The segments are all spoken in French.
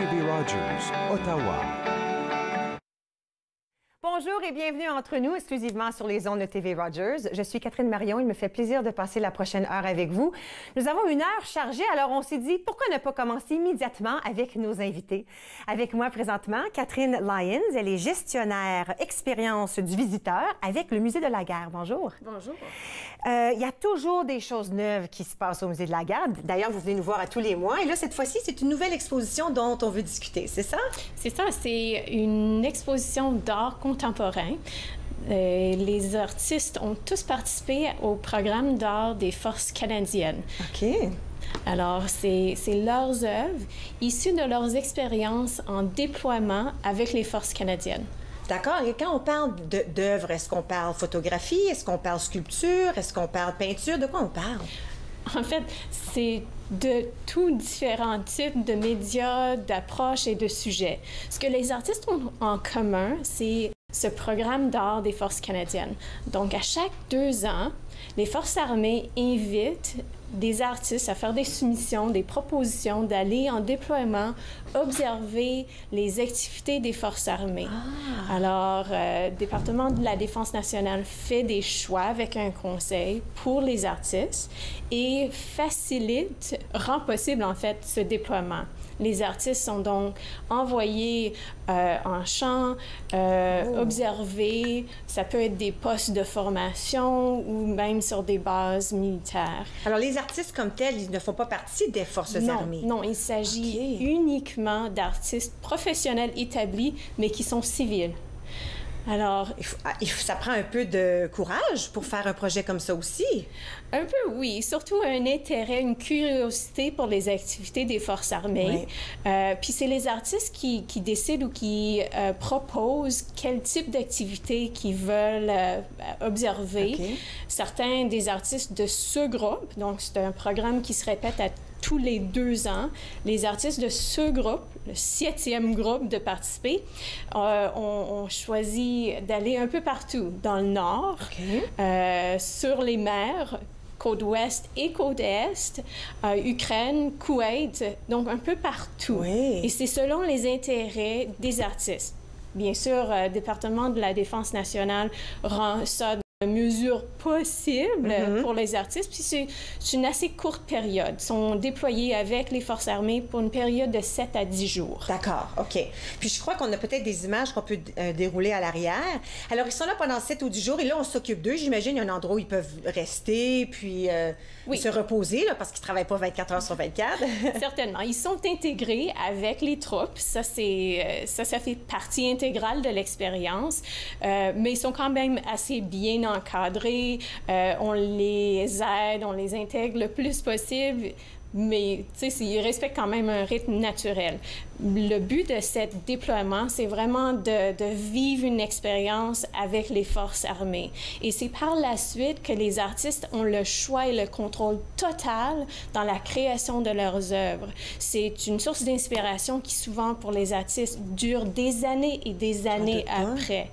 TV Rogers, Ottawa. Bonjour et bienvenue entre nous, exclusivement sur les ondes de TV Rogers. Je suis Catherine Marion. Il me fait plaisir de passer la prochaine heure avec vous. Nous avons une heure chargée, alors on s'est dit, pourquoi ne pas commencer immédiatement avec nos invités? Avec moi présentement, Catherine Lyons. Elle est gestionnaire expérience du visiteur avec le Musée de la Guerre. Bonjour. Bonjour. Il y a toujours des choses neuves qui se passent au Musée de la Guerre. D'ailleurs, vous venez nous voir à tous les mois. Et là, cette fois-ci, c'est une nouvelle exposition dont on veut discuter, c'est ça? C'est ça, c'est une exposition d'art contemporain. Les artistes ont tous participé au programme d'art des Forces canadiennes. OK. Alors, c'est leurs œuvres issues de leurs expériences en déploiement avec les Forces canadiennes. D'accord. Et quand on parle d'œuvres, est-ce qu'on parle photographie? Est-ce qu'on parle sculpture? Est-ce qu'on parle peinture? De quoi on parle? En fait, c'est de tous différents types de médias, d'approches et de sujets. Ce que les artistes ont en commun, c'est ce programme d'art des Forces canadiennes. Donc, à chaque 2 ans, les Forces armées invitent des artistes à faire des soumissions, des propositions, d'aller en déploiement, observer les activités des Forces armées. Ah. Alors, le département de la Défense nationale fait des choix avec un conseil pour les artistes et facilite, rend possible en fait ce déploiement. Les artistes sont donc envoyés en champ, observés. Ça peut être des postes de formation ou même sur des bases militaires. Alors, les artistes comme tels, ils ne font pas partie des forces armées? Non, il s'agit uniquement d'artistes professionnels établis, mais qui sont civils. Alors, ça prend un peu de courage pour faire un projet comme ça aussi. Un peu, oui. Surtout un intérêt, une curiosité pour les activités des Forces armées. Oui. Puis c'est les artistes qui décident ou qui proposent quel type d'activité qu'ils veulent observer. Okay. Certains des artistes de ce groupe, donc c'est un programme qui se répète à tous les 2 ans, les artistes de ce groupe, le 7e groupe de participer, ont choisi d'aller un peu partout, dans le Nord, okay. Sur les mers, côte ouest et côte est, Ukraine, Koweït, donc un peu partout. Oui. Et c'est selon les intérêts des artistes. Bien sûr, le département de la Défense nationale rend ça mesure possible pour les artistes. Puis c'est une assez courte période. Ils sont déployés avec les Forces armées pour une période de 7 à 10 jours. D'accord, OK. Puis je crois qu'on a peut-être des images qu'on peut dérouler à l'arrière. Alors, ils sont là pendant 7 ou 10 jours et là, on s'occupe d'eux. J'imagine qu'il y a un endroit où ils peuvent rester puis oui. Se reposer là, parce qu'ils ne travaillent pas 24 heures sur 24. Certainement. Ils sont intégrés avec les troupes. Ça fait partie intégrale de l'expérience. Mais ils sont quand même assez bien encadrés, on les aide, on les intègre le plus possible, mais ils respectent quand même un rythme naturel. Le but de ce déploiement, c'est vraiment de vivre une expérience avec les Forces armées. Et c'est par la suite que les artistes ont le choix et le contrôle total dans la création de leurs œuvres. C'est une source d'inspiration qui, souvent, pour les artistes, dure des années et des années après.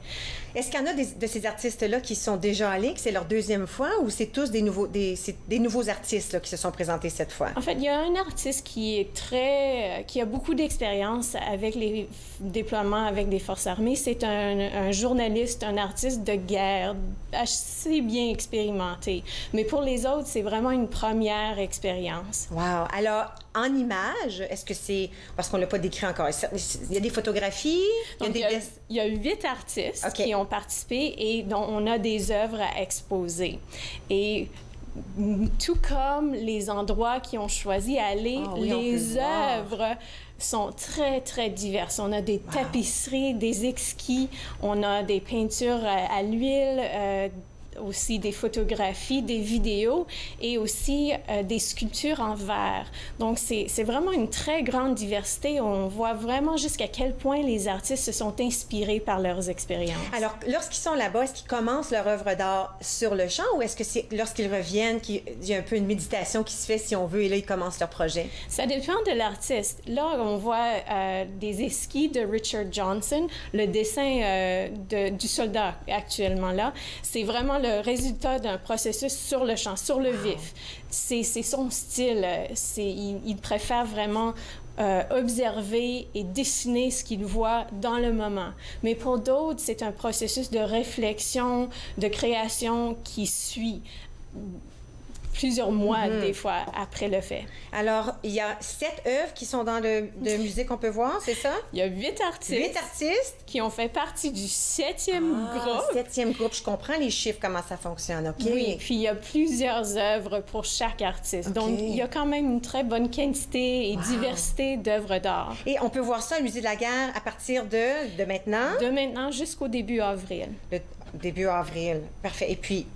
Est-ce qu'il y en a de ces artistes-là qui sont déjà allés, que c'est leur 2e fois, ou c'est tous des nouveaux artistes là, qui se sont présentés cette fois? En fait, il y a un artiste qui a beaucoup d'expérience avec les déploiements avec des Forces armées. C'est un journaliste, un artiste de guerre, assez bien expérimenté. Mais pour les autres, c'est vraiment une première expérience. Wow! Alors, en images, est-ce que c'est... Parce qu'on ne l'a pas décrit encore. Il y a des photographies? Il y a 8 artistes qui ont participé et dont on a des œuvres à exposer. Et tout comme les endroits qui ont choisi à aller, les œuvres sont très, très diverses. On a des tapisseries, des exquis, on a des peintures à l'huile, aussi des photographies, des vidéos et aussi des sculptures en verre. Donc, c'est vraiment une très grande diversité. On voit vraiment jusqu'à quel point les artistes se sont inspirés par leurs expériences. Alors, lorsqu'ils sont là-bas, est-ce qu'ils commencent leur œuvre d'art sur le champ ou est-ce que c'est lorsqu'ils reviennent qu'il y a un peu une méditation qui se fait, si on veut, et là, ils commencent leur projet? Ça dépend de l'artiste. Là, on voit des esquisses de Richard Johnson, le dessin du soldat actuellement là. C'est vraiment le résultat d'un processus sur le champ, sur le vif. C'est son style. Il préfère vraiment observer et dessiner ce qu'ils voient dans le moment. Mais pour d'autres, c'est un processus de réflexion, de création qui suit plusieurs mois, des fois, après le fait. Alors, il y a 7 œuvres qui sont dans le musée qu'on peut voir, c'est ça? Il y a 8 artistes. 8 artistes? Qui ont fait partie du 7e groupe. 7e groupe, je comprends les chiffres, comment ça fonctionne, OK? Oui, puis il y a plusieurs œuvres pour chaque artiste. Okay. Donc, il y a quand même une très bonne quantité et diversité d'œuvres d'art. Et on peut voir ça au Musée de la Guerre à partir de maintenant? De maintenant jusqu'au début avril. Début avril. Parfait. Et puis,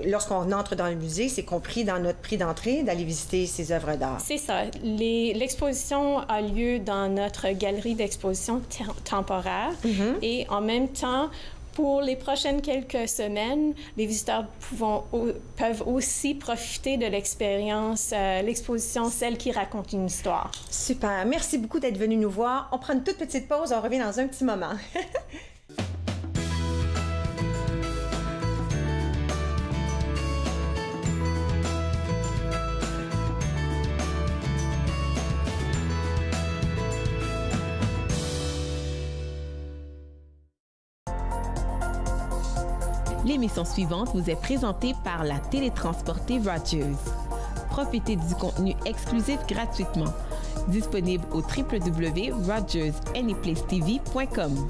lorsqu'on entre dans le musée, c'est compris dans notre prix d'entrée d'aller visiter ces œuvres d'art. C'est ça. L'exposition a lieu dans notre galerie d'exposition temporaire. Et en même temps, pour les prochaines quelques semaines, les visiteurs peuvent aussi profiter de l'exposition Celle qui raconte une histoire. Super. Merci beaucoup d'être venu nous voir. On prend une toute petite pause. On revient dans un petit moment. L'émission suivante vous est présentée par la télétransportée Rogers. Profitez du contenu exclusif gratuitement. Disponible au www.rogersanyplacetv.com.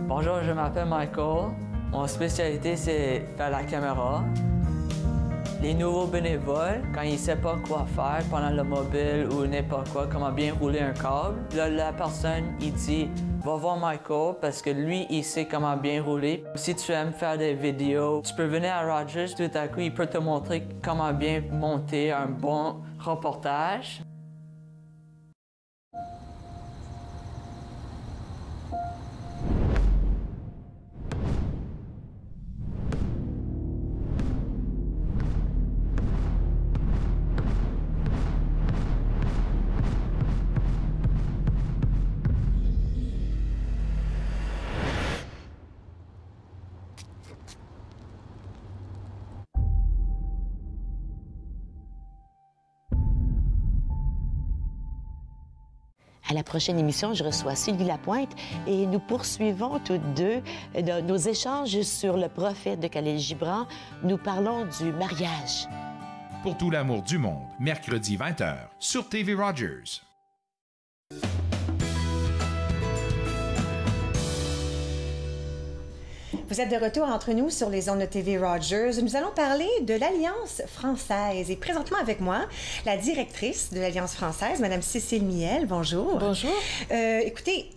Bonjour, je m'appelle Michael. Mon spécialité, c'est faire la caméra. Les nouveaux bénévoles, quand ils ne savent pas quoi faire pendant le mobile ou n'importe quoi, comment bien rouler un câble, là, la personne, il dit « Va voir Michael parce que lui, il sait comment bien rouler. Si tu aimes faire des vidéos, tu peux venir à Rogers, tout à coup, il peut te montrer comment bien monter un bon reportage. » À la prochaine émission, je reçois Sylvie Lapointe et nous poursuivons toutes deux nos échanges sur le prophète de Khalil-Gibran. Nous parlons du mariage. Pour tout l'amour du monde, mercredi 20h sur TV Rogers. Vous êtes de retour entre nous sur les ondes de TV Rogers. Nous allons parler de l'Alliance française. Et présentement avec moi, la directrice de l'Alliance française, Mme Cécile Miel. Bonjour. Bonjour. Écoutez,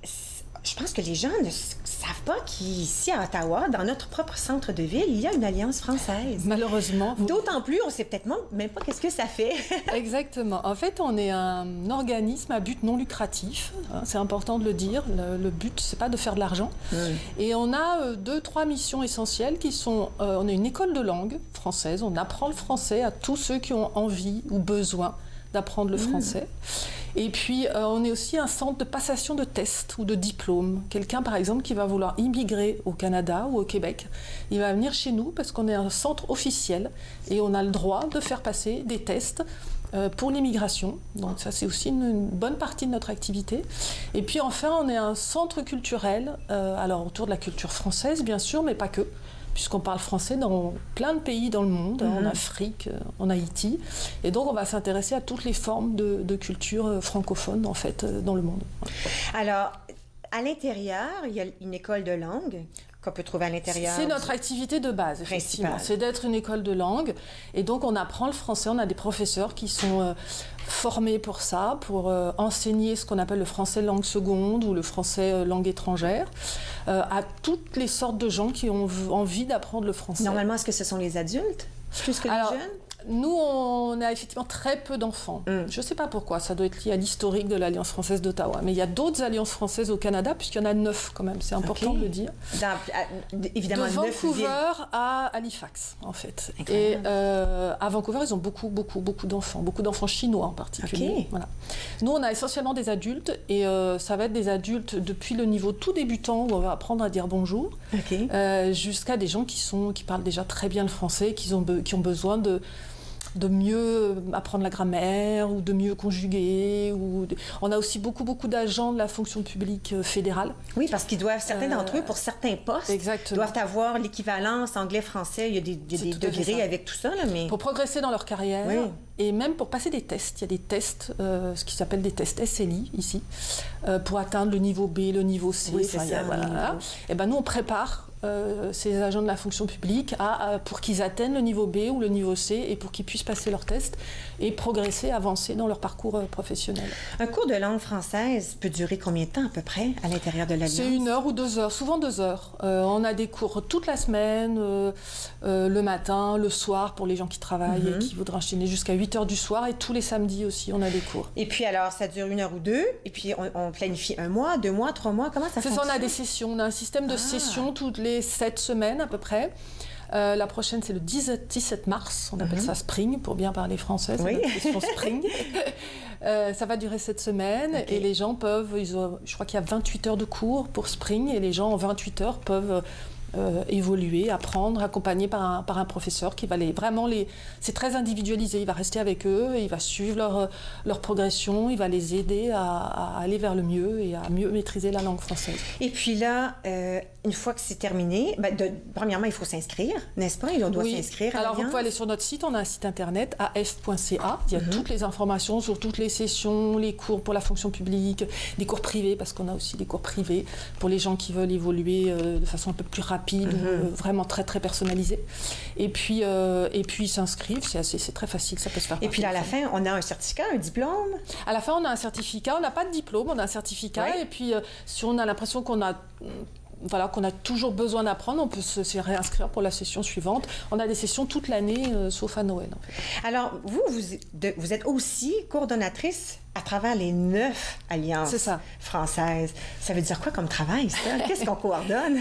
je pense que les gens ne savent pas qu'ici à Ottawa, dans notre propre centre de ville, il y a une Alliance française. Malheureusement. D'autant plus, on ne sait peut-être même pas qu'est-ce que ça fait. Exactement. En fait, on est un organisme à but non lucratif. C'est important de le dire. Le but, c'est pas de faire de l'argent. Et on a 2-3 missions essentielles qui sont... on est une école de langue française. On apprend le français à tous ceux qui ont envie ou besoin d'apprendre le français. Et puis, on est aussi un centre de passation de tests ou de diplômes. Quelqu'un, par exemple, qui va vouloir immigrer au Canada ou au Québec, il va venir chez nous parce qu'on est un centre officiel et on a le droit de faire passer des tests pour l'immigration. Donc ça, c'est aussi une bonne partie de notre activité. Et puis enfin, on est un centre culturel, alors autour de la culture française, bien sûr, mais pas que, puisqu'on parle français dans plein de pays dans le monde, en Afrique, en Haïti. Et donc, on va s'intéresser à toutes les formes de culture francophone, en fait, dans le monde. Alors, à l'intérieur, il y a une école de langue qu'on peut trouver à l'intérieur. C'est notre activité de base, effectivement. C'est d'être une école de langue. Et donc, on apprend le français. On a des professeurs qui sont formés pour ça, pour enseigner ce qu'on appelle le français langue seconde ou le français langue étrangère à toutes les sortes de gens qui ont envie d'apprendre le français. Normalement, est-ce que ce sont les adultes plus que les jeunes? Nous, on a effectivement très peu d'enfants. Je ne sais pas pourquoi, ça doit être lié à l'historique de l'Alliance française d'Ottawa. Mais il y a d'autres alliances françaises au Canada, puisqu'il y en a 9 quand même, c'est important de le dire. Évidemment, de Vancouver à Halifax, en fait. Incroyable. Et à Vancouver, ils ont beaucoup d'enfants chinois en particulier. Voilà. Nous, on a essentiellement des adultes, et ça va être des adultes depuis le niveau tout débutant, où on va apprendre à dire bonjour, jusqu'à des gens qui parlent déjà très bien le français, qui ont besoin de mieux apprendre la grammaire ou de mieux conjuguer. On a aussi beaucoup d'agents de la fonction publique fédérale. Oui, parce qu'ils doivent, certains d'entre eux, pour certains postes, doivent avoir l'équivalence anglais-français. Il y a des degrés avec tout ça. Là, mais... Pour progresser dans leur carrière et même pour passer des tests. Il y a des tests, ce qui s'appelle des tests SLI ici, pour atteindre le niveau B, le niveau C. Oui, c'est ça. Voilà. Et ben nous, on prépare ces agents de la fonction publique pour qu'ils atteignent le niveau B ou le niveau C et pour qu'ils puissent passer leurs tests et progresser, avancer dans leur parcours professionnel. Un cours de langue française peut durer combien de temps à peu près à l'intérieur de l'Alliance? C'est 1 heure ou 2 heures, souvent 2 heures. On a des cours toute la semaine, le matin, le soir pour les gens qui travaillent et qui voudraient enchaîner jusqu'à 8 heures du soir, et tous les samedis aussi, on a des cours. Et puis alors, ça dure 1 heure ou 2, et puis on planifie 1 mois, 2 mois, 3 mois, comment ça fonctionne? C'est ça, on a des sessions, on a un système de sessions toutes les 7 semaines à peu près. La prochaine, c'est le 17 mars, on appelle ça Spring, pour bien parler français, c'est notre session Spring. Ça va durer 7 semaines, et les gens peuvent, je crois qu'il y a 28 heures de cours pour Spring, et les gens en 28 heures peuvent évoluer, apprendre, accompagnés par un professeur qui va c'est très individualisé, il va rester avec eux, et il va suivre leur progression, il va les aider à aller vers le mieux et à mieux maîtriser la langue française. Et puis là, une fois que c'est terminé, premièrement, il faut s'inscrire, n'est-ce pas? Et on doit s'inscrire à Alors, vous l'Alliance. pouvez aller sur notre site, on a un site internet, af.ca. Il y a toutes les informations sur toutes les sessions, les cours pour la fonction publique, des cours privés, parce qu'on a aussi des cours privés pour les gens qui veulent évoluer de façon un peu plus rapide, vraiment très, très personnalisée. Et puis ils s'inscrivent, c'est très facile, ça peut se faire. Et puis là, à la fin, on a un certificat, un diplôme? À la fin, on a un certificat, on n'a pas de diplôme, on a un certificat, et puis si on a l'impression qu'on a toujours besoin d'apprendre, on peut se réinscrire pour la session suivante. On a des sessions toute l'année, sauf à Noël. En fait. Alors, vous êtes aussi coordonnatrice à travers les 9 alliances françaises. Ça veut dire quoi comme travail, ça? Qu'est-ce qu'on coordonne?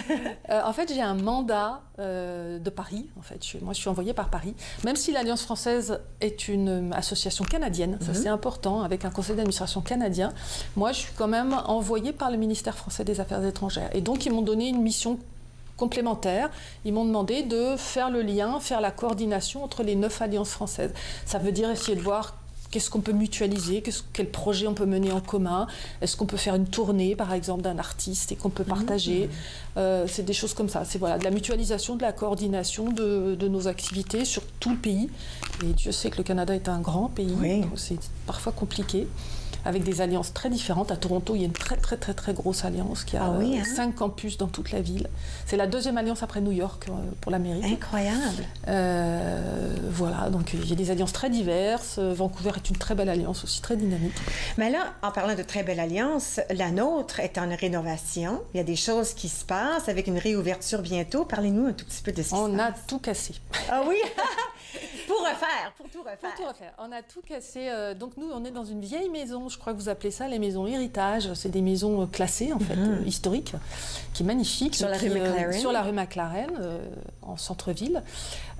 En fait, j'ai un mandat de Paris. En fait, moi, je suis envoyée par Paris. Même si l'Alliance française est une association canadienne, ça c'est important, avec un conseil d'administration canadien, moi, je suis quand même envoyée par le ministère français des Affaires étrangères. Et donc, ils m'ont donné une mission complémentaire. Ils m'ont demandé de faire le lien, faire la coordination entre les 9 alliances françaises. Ça veut dire essayer de voir qu'est-ce qu'on peut mutualiser, quel projet on peut mener en commun, est-ce qu'on peut faire une tournée, par exemple, d'un artiste et qu'on peut partager. C'est des choses comme ça. C'est de la mutualisation, de la coordination de nos activités sur tout le pays. Et Dieu sait que le Canada est un grand pays, donc c'est parfois compliqué, avec des alliances très différentes. À Toronto, il y a une très, très, très, très grosse alliance qui a 5 campus dans toute la ville. C'est la 2e alliance après New York pour l'Amérique. Incroyable! Voilà, donc il y a des alliances très diverses. Vancouver est une très belle alliance aussi, très dynamique. Mais là, en parlant de très belle alliance, la nôtre est en rénovation. Il y a des choses qui se passent avec une réouverture bientôt. Parlez-nous un tout petit peu de ce qui se passe. On a tout cassé. Ah oui? Pour tout refaire. Pour tout refaire. On a tout cassé. Donc nous, on est dans une vieille maison, je crois que vous appelez ça les maisons héritage. C'est des maisons classées, en fait, historiques, qui est magnifique. Sur la rue McLaren. Sur la rue McLaren, en centre-ville.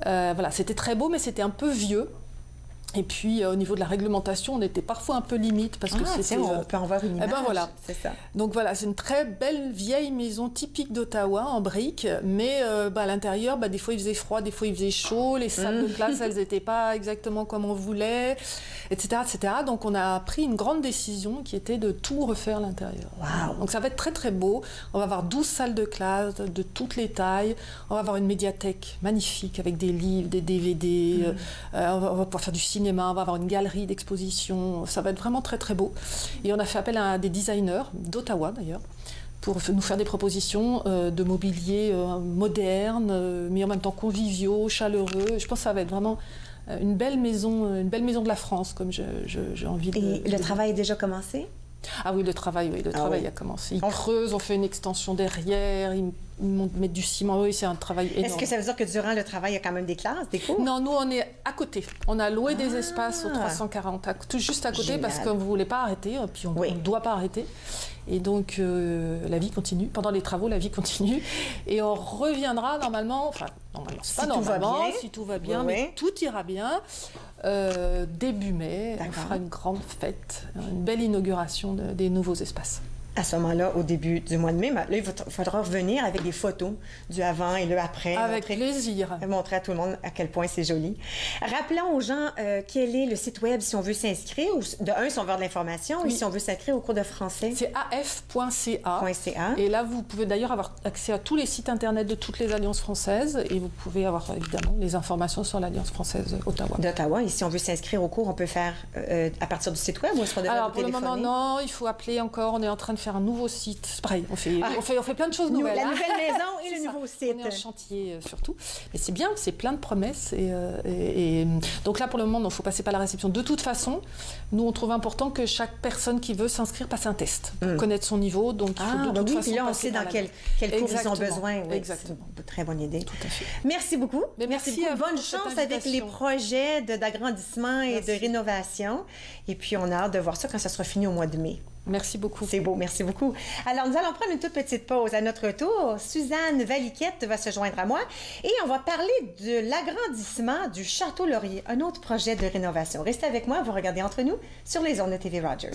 Voilà, c'était très beau, mais c'était un peu vieux. Et puis, au niveau de la réglementation, on était parfois un peu limite parce que c'était... on peut en voir une image. Voilà. C'est ça. Donc voilà, c'est une très belle vieille maison typique d'Ottawa, en briques, mais à l'intérieur, des fois il faisait froid, des fois il faisait chaud, les salles de classe, elles n'étaient pas exactement comme on voulait, etc., etc. Donc on a pris une grande décision qui était de tout refaire à l'intérieur. Wow. Donc ça va être très très beau. On va avoir 12 salles de classe de toutes les tailles. On va avoir une médiathèque magnifique avec des livres, des DVD. On va pouvoir faire du cinéma, on va avoir une galerie d'exposition. Ça va être vraiment très très beau. Et on a fait appel à des designers d'Ottawa d'ailleurs, pour nous faire des propositions de mobilier moderne, mais en même temps conviviaux, chaleureux. Je pense que ça va être vraiment une belle maison de la France, comme j'ai envie de... Et le travail est déjà commencé? Ah oui, le travail a commencé. Ils creusent, on fait une extension derrière, ils mettent du ciment. Oui, c'est un travail énorme. Est-ce que ça veut dire que durant le travail, il y a quand même des classes, des cours? Non, nous, on est à côté. On a loué des espaces au 340, tout juste à côté. Génial. Parce qu'on ne voulait pas arrêter, puis on ne doit pas arrêter. Et donc, la vie continue. Pendant les travaux, la vie continue. Et on reviendra normalement, c'est pas normalement, si tout va bien, mais tout ira bien. Début mai, on fera une grande fête, une belle inauguration des nouveaux espaces. À ce moment-là, au début du mois de mai, là, il faudra revenir avec des photos du avant et le après. Avec plaisir. Montrer à tout le monde à quel point c'est joli. Rappelons aux gens quel est le site web si on veut s'inscrire. De un, si on veut avoir de l'information, oui. Et si on veut s'inscrire au cours de français. C'est af.ca. Et là, vous pouvez d'ailleurs avoir accès à tous les sites Internet de toutes les alliances françaises et vous pouvez avoir évidemment les informations sur l'Alliance française Ottawa. D'Ottawa. Et si on veut s'inscrire au cours, on peut faire à partir du site web ou est-ce qu'on devrait Alors, pour le moment, non. Il faut appeler encore. On est en train de faire un nouveau site. C'est pareil, on fait plein de choses nouvelles. La nouvelle maison et le nouveau site. On est en chantier surtout. Mais c'est bien, c'est plein de promesses. Et donc là, pour le moment, il faut passer par la réception. De toute façon, nous, on trouve important que chaque personne qui veut s'inscrire passe un test pour connaître son niveau. Donc, il faut de toute façon puis là, on sait dans quel cours ils ont besoin. Oui, exactement. C'est une très bonne idée. Tout à fait. Merci beaucoup. Mais merci beaucoup. Bonne chance avec les projets d'agrandissement et de rénovation. Et puis, on a hâte de voir ça quand ça sera fini au mois de mai. Merci beaucoup. C'est beau, merci beaucoup. Alors, nous allons prendre une toute petite pause. À notre tour, Suzanne Valiquette va se joindre à moi et on va parler de l'agrandissement du Château Laurier, un autre projet de rénovation. Restez avec moi, vous regardez Entre nous sur les ondes de TV Rogers.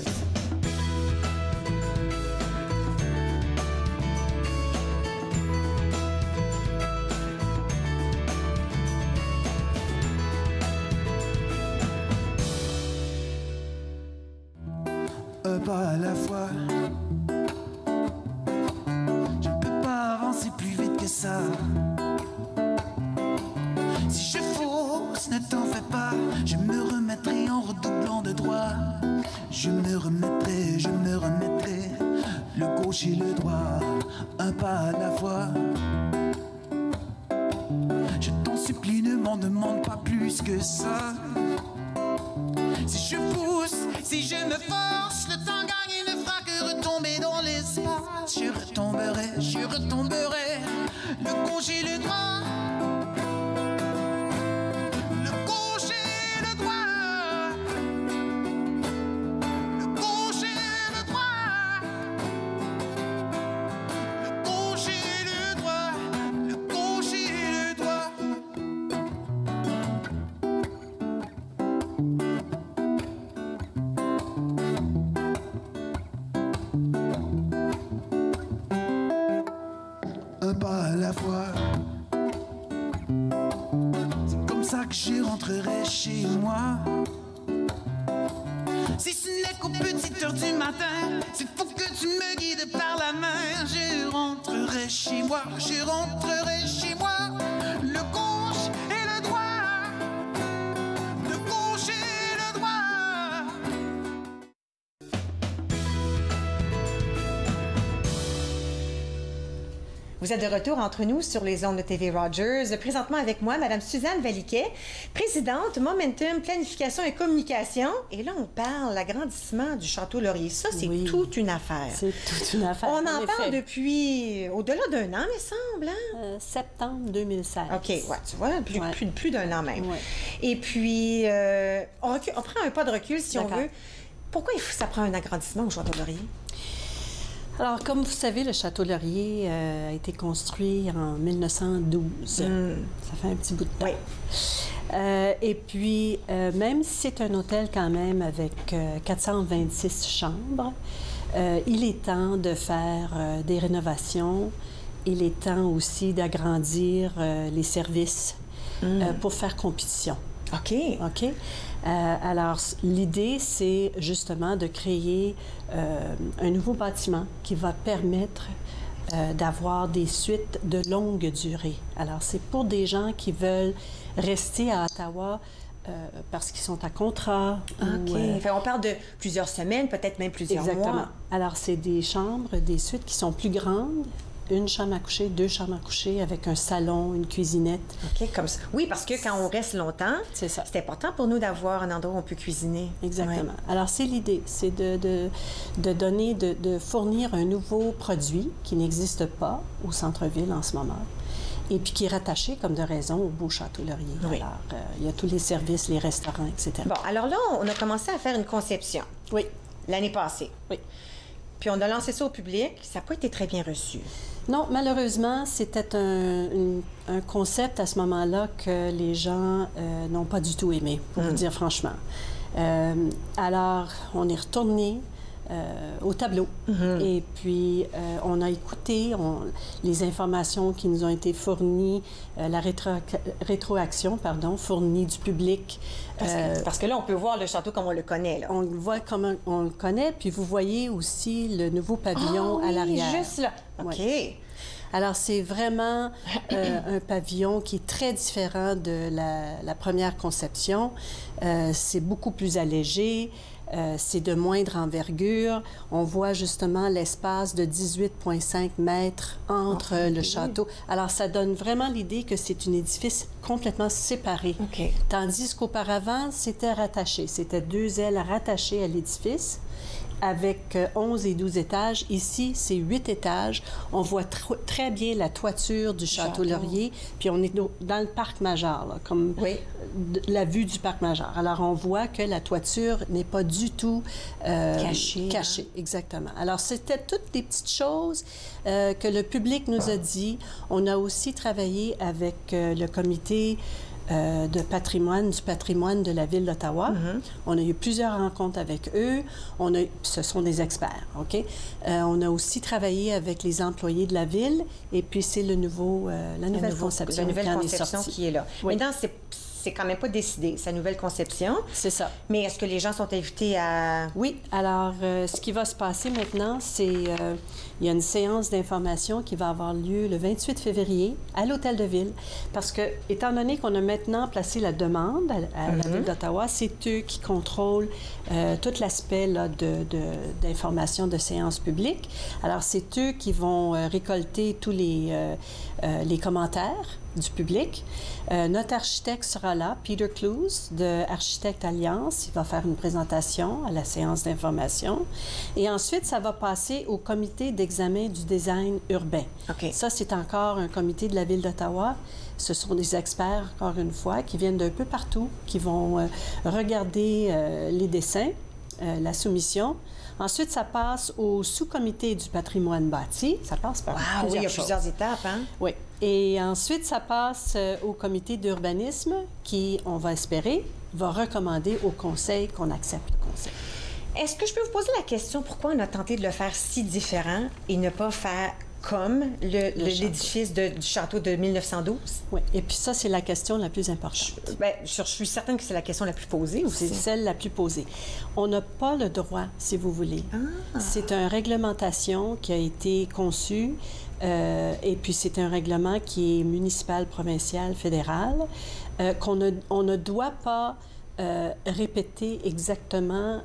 Un pas à la fois. Je ne peux pas avancer plus vite que ça. Si je fausse, ne t'en fais pas. Je me remettrai en redoublant de droit. Je me remettrai, le gauche et le droit. Un pas à la fois. Je t'en supplie, ne m'en demande pas plus que ça. Si je pousse, si je me force, le temps gagné ne fera que retomber dans l'espace. Je retomberai, le gauche et le droit. Le gauche et le droit. Le gauche et le droit. Le gauche et le droit. Le gauche et le droit. Un pas à la fois. C'est comme ça que je rentrerai chez moi. Si ce n'est qu'aux petites heures du matin, c'est pour que tu me guides par la main. Je rentrerai chez moi, le gauche et le droit. Le gauche et le droit. Vous êtes de retour entre nous sur les ondes de TV Rogers. Présentement avec moi, Mme Suzanne Valiquet, présidente Momentum Planification et Communication. Et là, on parle de l'agrandissement du Château Laurier. Ça, c'est toute une affaire. C'est toute une affaire. On en parle depuis au-delà d'un an, me semble. Hein? Septembre 2016. OK, ouais, tu vois, plus d'un an même. Ouais. Et puis, on prend un pas de recul, si on veut. Pourquoi ça prend un agrandissement au Château Laurier? Alors, comme vous savez, le Château Laurier a été construit en 1912. Ça fait un petit bout de temps. Oui. Et puis, même si c'est un hôtel quand même avec 426 chambres, il est temps de faire des rénovations. Il est temps aussi d'agrandir les services pour faire compétition. OK. OK. Alors, l'idée, c'est justement de créer un nouveau bâtiment qui va permettre d'avoir des suites de longue durée. Alors, c'est pour des gens qui veulent rester à Ottawa parce qu'ils sont à contrat. OK. On parle de plusieurs semaines, peut-être même plusieurs mois. Exactement. Alors, c'est des chambres, des suites qui sont plus grandes. Une chambre à coucher, 2 chambres à coucher avec un salon, une cuisinette. OK, comme ça. Oui, parce que quand on reste longtemps, c'est important pour nous d'avoir un endroit où on peut cuisiner. Exactement. Ouais. Alors, c'est l'idée, c'est de donner, de fournir un nouveau produit qui n'existe pas au centre-ville en ce moment et puis qui est rattaché, comme de raison, au beau Château Laurier. Oui. Alors, il y a tous les services, les restaurants, etc. Bon, alors là, on a commencé à faire une conception. Oui. L'année passée. Oui. Puis on a lancé ça au public. Ça n'a pas été très bien reçu. Non, malheureusement, c'était un concept à ce moment-là que les gens n'ont pas du tout aimé, pour vous dire franchement. Alors, on est retourné au tableau. Et puis, on a écouté les informations qui nous ont été fournies, la rétroaction, fournie du public. Parce que là, on peut voir le château comme on le connaît. Là. On le voit comme on le connaît, puis vous voyez aussi le nouveau pavillon à l'arrière. Juste là. OK. Ouais. Alors, c'est vraiment un pavillon qui est très différent de la première conception. C'est beaucoup plus allégé. C'est de moindre envergure. On voit justement l'espace de 18,5 mètres entre le château. Alors, ça donne vraiment l'idée que c'est un édifice complètement séparé. Tandis qu'auparavant, c'était rattaché. C'était 2 ailes rattachées à l'édifice avec 11 et 12 étages. Ici, c'est 8 étages. On voit très bien la toiture du Château Laurier, puis on est dans le parc majeur, là, comme la vue du parc majeur. Alors, on voit que la toiture n'est pas du tout cachée. Exactement. Alors, c'était toutes des petites choses que le public nous a dit. On a aussi travaillé avec le comité du patrimoine de la Ville d'Ottawa. On a eu plusieurs rencontres avec eux. Ce sont des experts, OK? On a aussi travaillé avec les employés de la Ville, et puis c'est la nouvelle conception qui est là. Oui. Maintenant, c'est quand même pas décidé, sa nouvelle conception. C'est ça. Mais est-ce que les gens sont invités à... Oui. Alors, ce qui va se passer maintenant, c'est... il y a une séance d'information qui va avoir lieu le 28 février à l'Hôtel de Ville. Parce que, étant donné qu'on a maintenant placé la demande à la Ville d'Ottawa, c'est eux qui contrôlent tout l'aspect d'information de séance publique. Alors, c'est eux qui vont récolter tous les commentaires du public. Notre architecte sera là, Peter Clouse, de Architecte Alliance. Il va faire une présentation à la séance d'information. Et ensuite, ça va passer au comité d'examen du design urbain. Ça, c'est encore un comité de la Ville d'Ottawa. Ce sont des experts, encore une fois, qui viennent d'un peu partout, qui vont regarder les dessins, la soumission. Ensuite, ça passe au sous-comité du patrimoine bâti. Ça passe par plusieurs il y a choses. plusieurs étapes, hein? Oui. Et ensuite, ça passe au comité d'urbanisme qui, on va espérer, va recommander au conseil qu'on accepte le conseil. Est-ce que je peux vous poser la question, pourquoi on a tenté de le faire si différent et ne pas faire comme l'édifice du château de 1912? Oui, et puis ça, c'est la question la plus importante. Je suis certaine que c'est la question la plus posée aussi. C'est celle la plus posée. On n'a pas le droit, si vous voulez. C'est une réglementation qui a été conçue, et puis c'est un règlement qui est municipal, provincial, fédéral, qu'on ne doit pas répéter exactement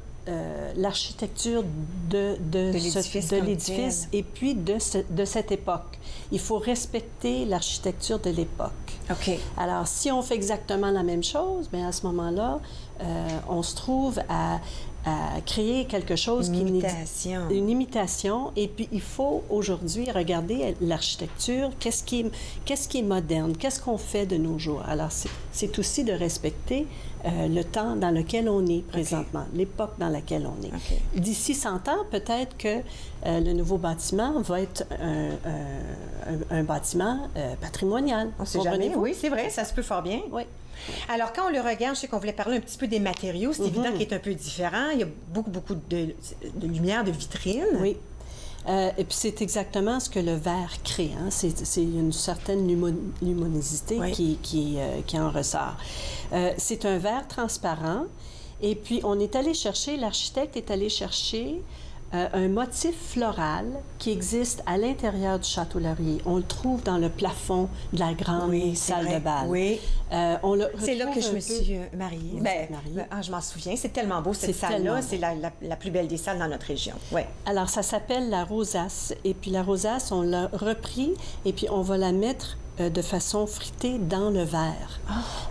l'architecture de l'édifice et puis de cette époque. Il faut respecter l'architecture de l'époque. Alors, si on fait exactement la même chose, bien à ce moment-là, on se trouve à créer quelque chose une imitation. Et puis, il faut aujourd'hui regarder l'architecture. Qu'est-ce qui est moderne? Qu'est-ce qu'on fait de nos jours? Alors, c'est aussi de respecter le temps dans lequel on est présentement, l'époque dans laquelle on est. D'ici 100 ans, peut-être que le nouveau bâtiment va être un bâtiment patrimonial. On sait jamais. Oui, c'est vrai, ça se peut fort bien. Oui. Alors, quand on le regarde, je sais qu'on voulait parler un petit peu des matériaux. C'est évident qu'il est un peu différent. Il y a beaucoup de lumière, de vitrines. Oui. Et puis, c'est exactement ce que le verre crée. Hein? C'est une certaine luminosité qui en ressort. C'est un verre transparent. Et puis, l'architecte est allé chercher un motif floral qui existe à l'intérieur du Château Laurier. On le trouve dans le plafond de la grande salle de bal. Oui. C'est là que je me suis mariée. Je m'en souviens. C'est tellement beau, cette salle-là. C'est la plus belle des salles dans notre région. Ouais. Alors, ça s'appelle la rosace. Et puis, la rosace, on l'a repris et puis on va la mettre de façon fritée dans le verre.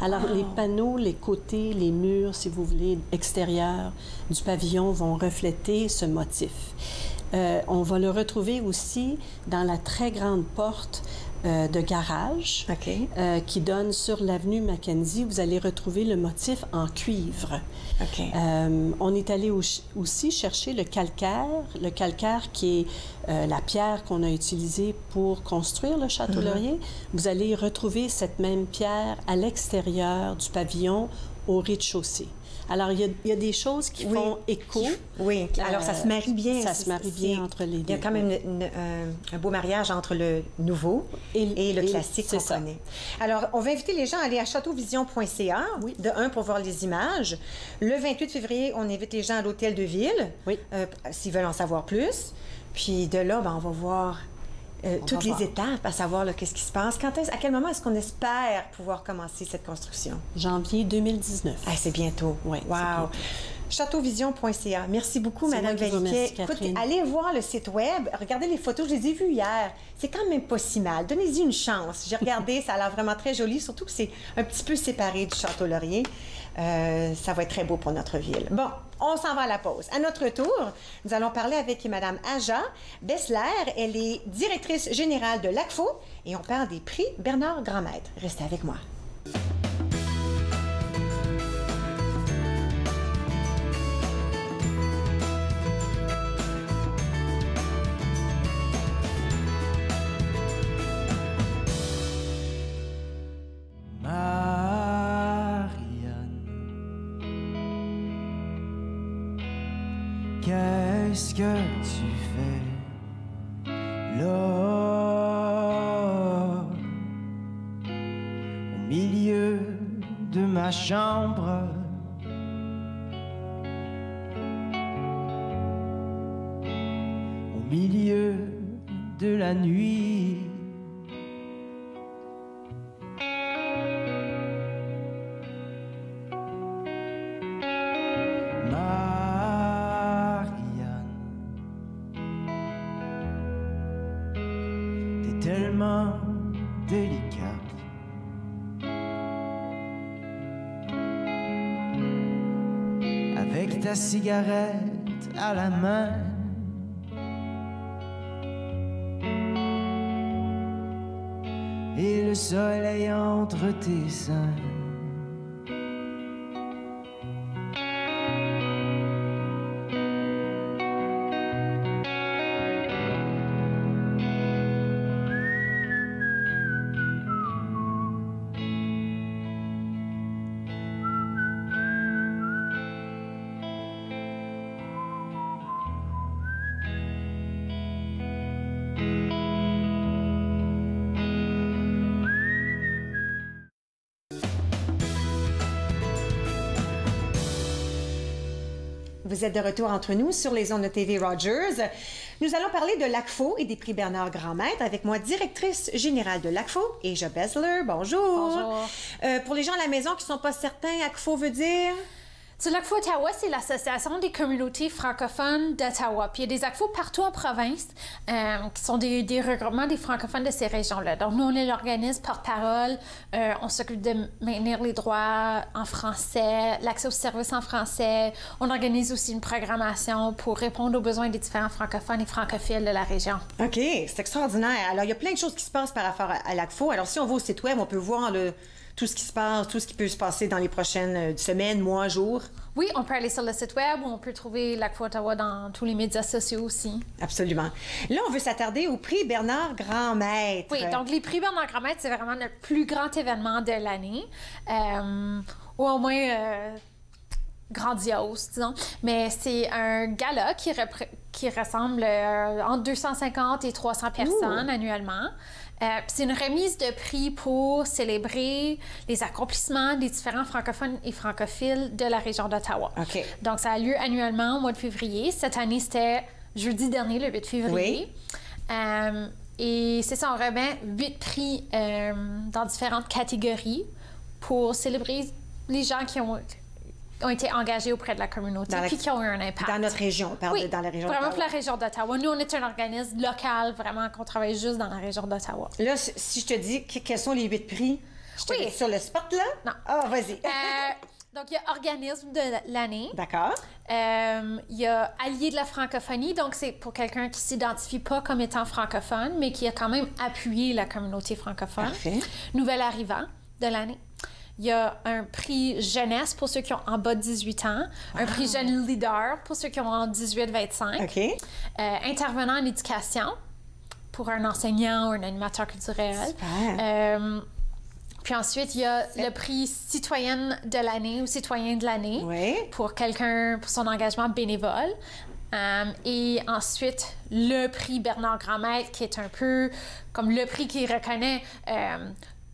Alors, les panneaux, les côtés, les murs, si vous voulez, extérieurs du pavillon vont refléter ce motif. On va le retrouver aussi dans la très grande porte de garage qui donne sur l'avenue Mackenzie. Vous allez retrouver le motif en cuivre. On est allé aussi chercher le calcaire qui est la pierre qu'on a utilisée pour construire le Château Laurier. Vous allez retrouver cette même pierre à l'extérieur du pavillon au rez-de-chaussée. Alors, il y a des choses qui font écho. Oui, alors ça se marie bien. Ça se marie bien entre les deux. Il y a quand même un beau mariage entre le nouveau et le classique qu'on connaît. Alors, on va inviter les gens à aller à châteauvision.ca, de un, pour voir les images. Le 28 février, on invite les gens à l'Hôtel de Ville, s'ils veulent en savoir plus. Puis de là, ben, on va voir toutes les étapes, à savoir qu'est-ce qui se passe. À quel moment est-ce qu'on espère pouvoir commencer cette construction? Janvier 2019. Ah, c'est bientôt. Oui. Wow. Châteauvision.ca. Merci beaucoup, Mme Valiquet. Écoutez, allez voir le site Web. Regardez les photos, je les ai vues hier. C'est quand même pas si mal. Donnez-y une chance. J'ai regardé, ça a l'air vraiment très joli, surtout que c'est un petit peu séparé du Château-Laurier. Ça va être très beau pour notre ville. Bon, on s'en va à la pause. À notre tour, nous allons parler avec Mme Aja Bessler. Elle est directrice générale de l'ACFO et on parle des prix Bernard Grandmaître. Restez avec moi. Qu'est-ce que tu fais là, au milieu de ma chambre? Au milieu de la nuit. Tellement délicate. Avec ta cigarette à la main. Et le soleil entre tes seins. Vous êtes de retour entre nous sur les ondes de TV Rogers. Nous allons parler de l'ACFO et des prix Bernard Grandmaître avec moi, directrice générale de l'ACFO, Aja Bessler. Bonjour. Bonjour. Pour les gens à la maison qui ne sont pas certains, ACFO veut dire? L'ACFO Ottawa, c'est l'Association des communautés francophones d'Ottawa. Puis il y a des ACFO partout en province qui sont des regroupements des francophones de ces régions-là. Donc nous, on est l'organisme porte-parole. On s'occupe de maintenir les droits en français, l'accès aux services en français. On organise aussi une programmation pour répondre aux besoins des différents francophones et francophiles de la région. OK, c'est extraordinaire. Alors, il y a plein de choses qui se passent par rapport à l'ACFO. Alors, si on va au site Web, on peut voir tout ce qui se passe, tout ce qui peut se passer dans les prochaines semaines, mois, jours. Oui, on peut aller sur le site Web ou on peut trouver l'ACFO Ottawa dans tous les médias sociaux aussi. Absolument. Là, on veut s'attarder au prix Bernard Grandmaître. Oui, donc les prix Bernard Grandmaître, c'est vraiment le plus grand événement de l'année. Ou au moins grandiose, disons. Mais c'est un gala qui rassemble entre 250 et 300 personnes annuellement. C'est une remise de prix pour célébrer les accomplissements des différents francophones et francophiles de la région d'Ottawa. OK. Donc, ça a lieu annuellement au mois de février. Cette année, c'était jeudi dernier, le 8 février. Oui. Et c'est ça, on remet 8 prix dans différentes catégories pour célébrer les gens qui ont été engagés auprès de la communauté puis qui ont eu un impact. Dans notre région, on parle dans la région d'Ottawa. Vraiment pour la région d'Ottawa. Nous, on est un organisme local, vraiment, qu'on travaille juste dans la région d'Ottawa. Là, si je te dis quels sont les 8 prix, je te mets sur le spot, là? Non. Ah, vas-y. Donc, il y a organisme de l'année. D'accord. Il y a allié de la francophonie. Donc, c'est pour quelqu'un qui ne s'identifie pas comme étant francophone, mais qui a quand même appuyé la communauté francophone. Parfait. Nouvel arrivant de l'année. Il y a un prix jeunesse pour ceux qui ont en bas de 18 ans, un prix jeune leader pour ceux qui ont en 18-25, OK. Intervenant en éducation pour un enseignant ou un animateur culturel. Super. Puis ensuite, il y a le prix citoyenne de l'année ou citoyen de l'année pour quelqu'un, pour son engagement bénévole. Et ensuite, le prix Bernard Grandmaître, qui est un peu comme le prix qui reconnaît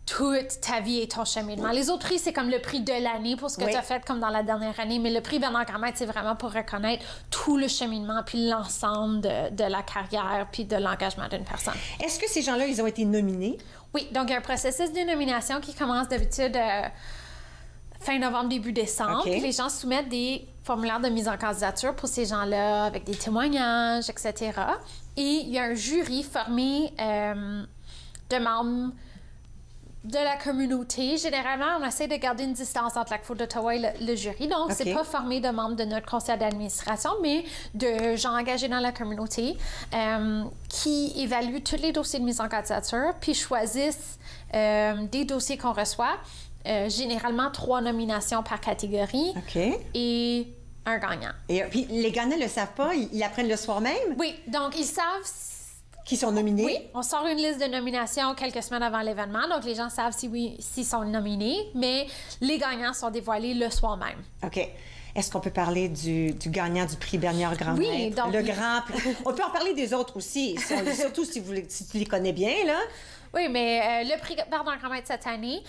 toute ta vie et ton cheminement. Les autres prix, c'est comme le prix de l'année pour ce que tu as fait comme dans la dernière année, mais le prix Bernard Grandmaître, c'est vraiment pour reconnaître tout le cheminement puis l'ensemble de la carrière puis de l'engagement d'une personne. Est-ce que ces gens-là, ils ont été nominés? Oui, donc il y a un processus de nomination qui commence d'habitude fin novembre, début décembre. Puis les gens soumettent des formulaires de mise en candidature pour ces gens-là avec des témoignages, etc. Et il y a un jury formé de membres de la communauté. Généralement, on essaie de garder une distance entre la Cour d'Ottawa et le jury. Donc, c'est pas formé de membres de notre conseil d'administration, mais de gens engagés dans la communauté qui évaluent tous les dossiers de mise en candidature puis choisissent des dossiers qu'on reçoit. Généralement, 3 nominations par catégorie et un gagnant. Et puis, les gagnants ne le savent pas? Ils apprennent le soir même? Oui, donc ils savent qui sont nominés? Oui, on sort une liste de nominations quelques semaines avant l'événement, donc les gens savent s'ils sont nominés, mais les gagnants sont dévoilés le soir même. OK. Est-ce qu'on peut parler du gagnant du prix Bernard Grandmaître? Oui, donc... Le grand prix. On peut en parler des autres aussi, surtout si tu les connais bien, là. Oui, mais le prix Bernard Grandmaître cette année,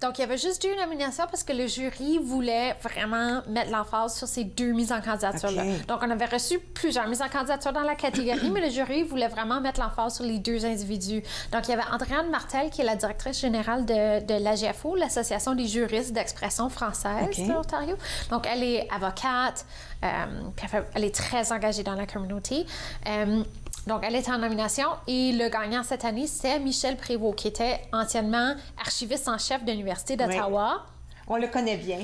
donc il y avait juste 2 nominations parce que le jury voulait vraiment mettre l'emphase sur ces 2 mises en candidature-là. Donc, on avait reçu plusieurs mises en candidature dans la catégorie, mais le jury voulait vraiment mettre l'emphase sur les 2 individus. Donc, il y avait Andréane Martel, qui est la directrice générale de l'AGFO, l'Association des juristes d'expression française de l'Ontario. Donc, elle est avocate, puis elle est très engagée dans la communauté. Donc, elle est en nomination et le gagnant cette année, c'est Michel Prévost, qui était anciennement archiviste en chef de l'Université d'Ottawa. On le connaît bien.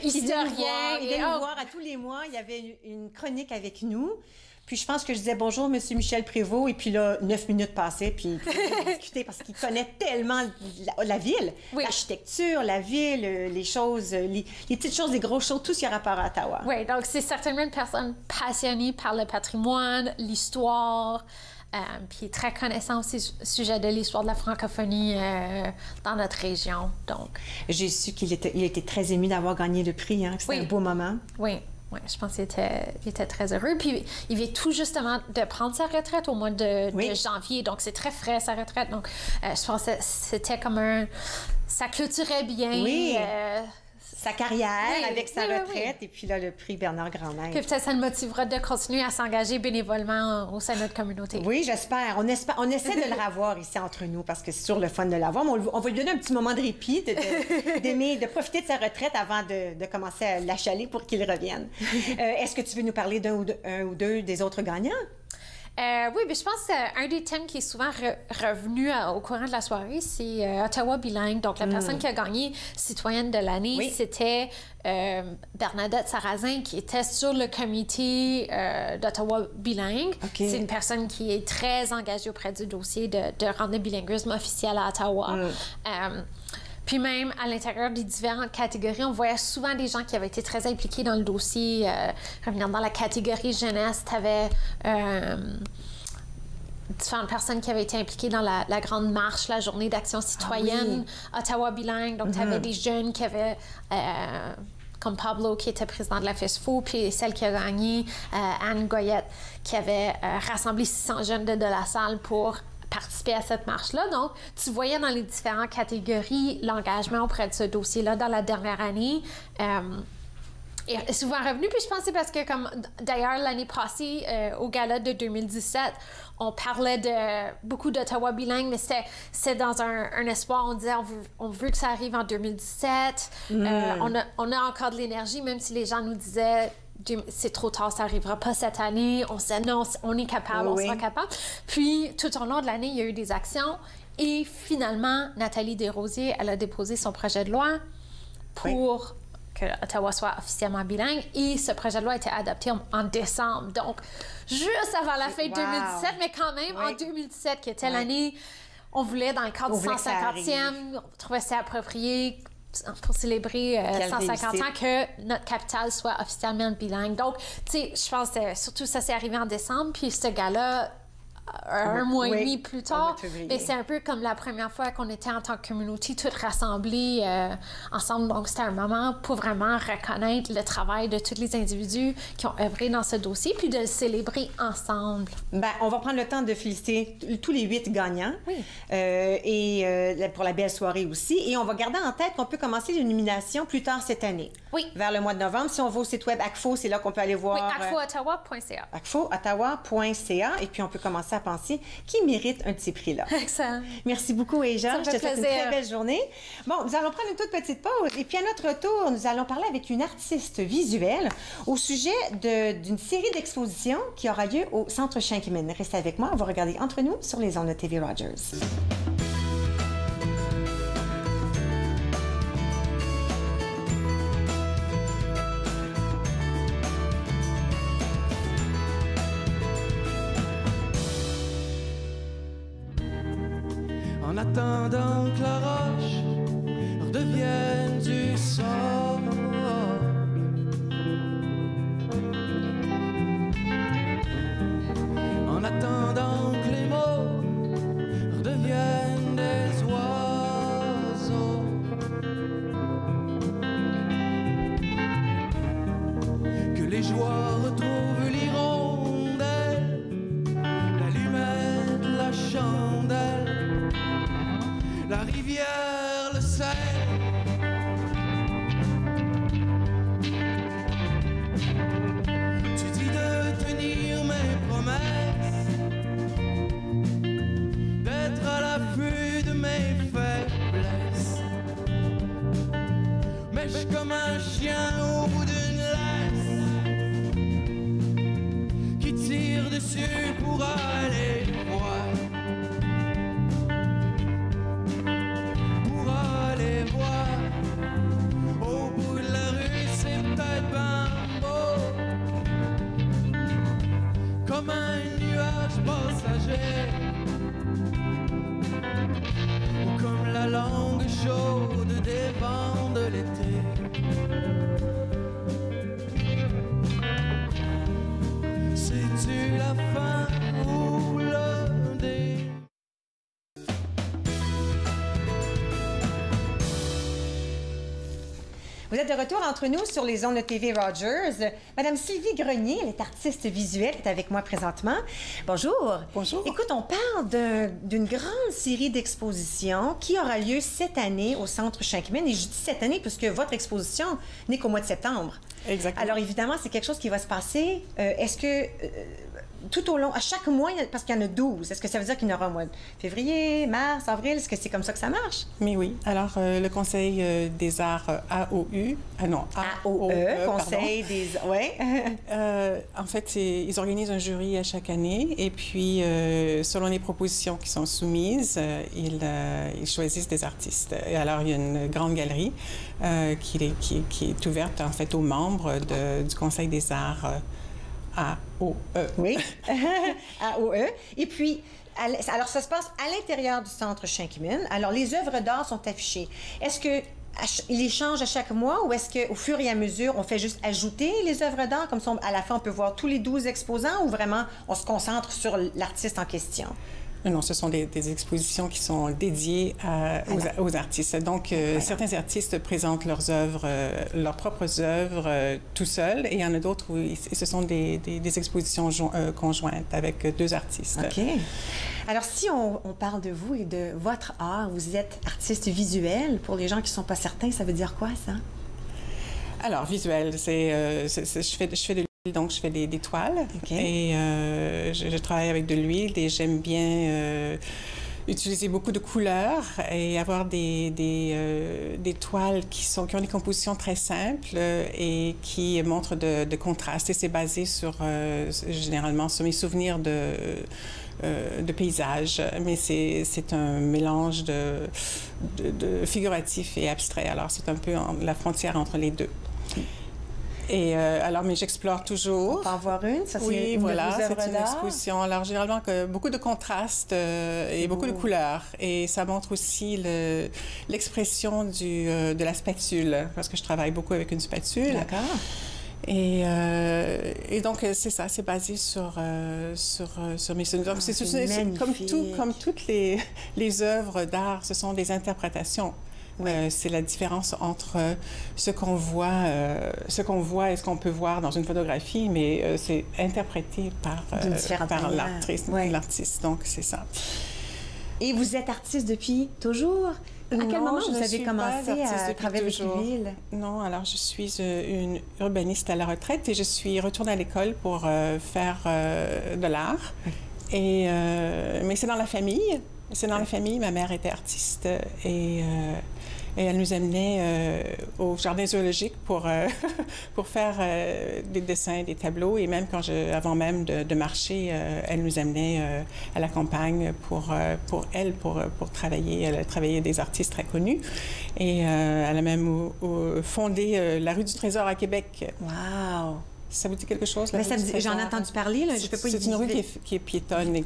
Historien. Il vient nous voir à tous les mois. Il y avait une chronique avec nous. Puis je pense que je disais bonjour, M. Michel Prévost. Et puis là, 9 minutes passaient, puis on discutait parce qu'il connaît tellement la ville, l'architecture, la ville, les choses, les petites choses, les grosses choses, tout ce qui a rapport à Ottawa. Oui, donc c'est certainement une personne passionnée par le patrimoine, l'histoire, puis très connaissant aussi au sujet de l'histoire de la francophonie dans notre région. Donc, j'ai su qu'il était très ému d'avoir gagné le prix, hein, que c'était un beau moment. Oui. Oui, je pense qu'il était très heureux. Puis, il vient tout justement de prendre sa retraite au mois de janvier. Donc, c'est très frais, sa retraite. Donc, je pense que c'était comme ça clôturait bien sa carrière avec sa retraite. Et puis là, le prix Bernard Grandmaître. Puis peut-être ça le motivera de continuer à s'engager bénévolement au sein de notre communauté. Oui, j'espère. On essaie de le revoir ici entre nous parce que c'est toujours le fun de l'avoir. Mais on va lui donner un petit moment de répit, de profiter de sa retraite avant de commencer à l'achaler pour qu'il revienne. Est-ce que tu veux nous parler d'un ou deux des autres gagnants? Oui, mais je pense qu'un des thèmes qui est souvent revenu au courant de la soirée, c'est Ottawa bilingue. Donc, la personne qui a gagné citoyenne de l'année, c'était Bernadette Sarrazin, qui était sur le comité d'Ottawa bilingue. C'est une personne qui est très engagée auprès du dossier de rendre le bilinguisme officiel à Ottawa. Puis même, à l'intérieur des différentes catégories, on voyait souvent des gens qui avaient été très impliqués dans le dossier. Dans la catégorie jeunesse, tu avais différentes personnes qui avaient été impliquées dans la grande marche, la journée d'action citoyenne, Ottawa bilingue. Donc, tu avais des jeunes qui avaient... comme Pablo, qui était président de la FESFO, puis celle qui a gagné, Anne Goyette, qui avait rassemblé 600 jeunes de la salle pour participer à cette marche-là. Donc, tu voyais dans les différentes catégories l'engagement auprès de ce dossier-là dans la dernière année. Est souvent revenu, puis je pense que c'est parce que, comme d'ailleurs l'année passée, au gala de 2017, on parlait de beaucoup d'Ottawa bilingue, mais c'était dans un espoir. On disait on veut que ça arrive en 2017. On a encore de l'énergie, même si les gens nous disaient c'est trop tard, ça n'arrivera pas cette année. On sait non, on est capable, on sera capable. Puis, tout au long de l'année, il y a eu des actions. Et finalement, Nathalie Desrosiers, elle a déposé son projet de loi pour que Ottawa soit officiellement bilingue. Et ce projet de loi a été adopté en décembre. Donc, juste avant la fin de 2017, mais quand même, en 2017, qui était l'année, on voulait, dans le cadre du 150e, on trouvait ça approprié pour célébrer 150 ans que notre capitale soit officiellement bilingue. Donc, tu sais, je pense que surtout ça s'est arrivé en décembre, puis ce gars-là un mois et demi plus tard. février. Mais c'est un peu comme la première fois qu'on était en tant que communauté, toutes rassemblées ensemble. Donc, c'était un moment pour vraiment reconnaître le travail de tous les individus qui ont œuvré dans ce dossier, puis de le célébrer ensemble. Ben, on va prendre le temps de féliciter tous les 8 gagnants. Oui. Pour la belle soirée aussi. Et on va garder en tête qu'on peut commencer les nominations plus tard cette année. Oui. Vers le mois de novembre. Si on va au site web ACFO, c'est là qu'on peut aller voir... Oui, acfoottawa.ca. acfoottawa.ca. Et puis, on peut commencer à penser qui mérite un de ces prix-là. Excellent. Merci beaucoup, Asia. Ça me Je te fait souhaite une plaisir. très belle journée. Bon, nous allons prendre une toute petite pause. Et puis, à notre retour, nous allons parler avec une artiste visuelle au sujet d'une série d'expositions qui aura lieu au Centre Shankman. Restez avec moi. On va regarder Entre nous sur les ondes de TV Rogers. En attendant que la roche redevienne du sol. En attendant que les mots redeviennent des oiseaux. Que les joies retrouvent l'hirondelle, l'allumette, la chandelle, la rivière, le sel. Tu dis de tenir mes promesses, d'être à l'affût de mes faiblesses. Mais je suis comme un chien au bout d'une laisse qui tire dessus pour aller voir. Au bout de la rue, c'est peut-être ben beau, comme un nuage passager, ou comme la langue chaude des vents de l'été. C'est-tu la fin ou le début? Vous êtes de retour entre nous sur les ondes de TV Rogers. Madame Sylvie Grenier, elle est artiste visuelle, est avec moi présentement. Bonjour. Bonjour. Écoute, on parle d'une grande série d'expositions qui aura lieu cette année au Centre Shankman. Et je dis cette année puisque votre exposition n'est qu'au mois de septembre. Exactement. Alors, évidemment, c'est quelque chose qui va se passer. Est-ce que... tout au long, à chaque mois, parce qu'il y en a 12, est-ce que ça veut dire qu'il y en aura au mois de février, mars, avril? Est-ce que c'est comme ça que ça marche? Mais oui. Alors, le Conseil des arts AOU, AOE, Conseil des... Oui. En fait, ils organisent un jury à chaque année et puis, selon les propositions qui sont soumises, ils choisissent des artistes. Et alors, il y a une grande galerie qui est ouverte, en fait, aux membres du Conseil des arts AOE. Oui, AOE. Et puis, alors ça se passe à l'intérieur du Centre Shankman. Alors, les œuvres d'art sont affichées. Est-ce que il les change à chaque mois ou est-ce qu'au fur et à mesure, on fait juste ajouter les œuvres d'art, comme ça, à la fin, on peut voir tous les 12 exposants ou vraiment, on se concentre sur l'artiste en question? Non, ce sont des expositions qui sont dédiées aux artistes. Donc, certains artistes présentent leurs œuvres, leurs propres œuvres tout seuls, et il y en a d'autres où ce sont des expositions conjointes avec deux artistes. OK. Alors, si on parle de vous et de votre art, vous êtes artiste visuel. Pour les gens qui ne sont pas certains, ça veut dire quoi, ça? Alors, visuel, je fais de donc, je fais des toiles. Okay. Et je travaille avec de l'huile et j'aime bien utiliser beaucoup de couleurs et avoir des toiles qui ont des compositions très simples et qui montrent de contraste. Et c'est basé généralement sur mes souvenirs de paysages, mais c'est un mélange de figuratif et abstrait. Alors, c'est un peu la frontière entre les deux. Et mais j'explore toujours. On peut en voir une, ça c'est oui, voilà, c'est une exposition. Alors, généralement, beaucoup de contrastes et beaucoup de couleurs. Et ça montre aussi l'expression de la spatule, parce que je travaille beaucoup avec une spatule. D'accord. Et donc, c'est ça, c'est basé sur mes souvenirs. Donc, c'est comme toutes les œuvres d'art, ce sont des interprétations. C'est la différence entre ce qu'on voit et ce qu'on peut voir dans une photographie, mais c'est interprété par l'artiste. Donc, c'est ça. Et vous êtes artiste depuis toujours? À quel moment vous avez commencé à travailler avec Ville? Non, alors je suis une urbaniste à la retraite et je suis retournée à l'école pour faire de l'art. Mais c'est dans la famille. C'est dans la famille. Ma mère était artiste et elle nous amenait au jardin zoologique pour faire des dessins, des tableaux. Et même avant même de marcher, elle nous amenait à la campagne pour travailler. Elle a travaillé des artistes très connus. Et elle a même fondé la rue du Trésor à Québec. Wow! Ça vous dit quelque chose? J'en ai entendu parler, là. C'est une rue qui est piétonne et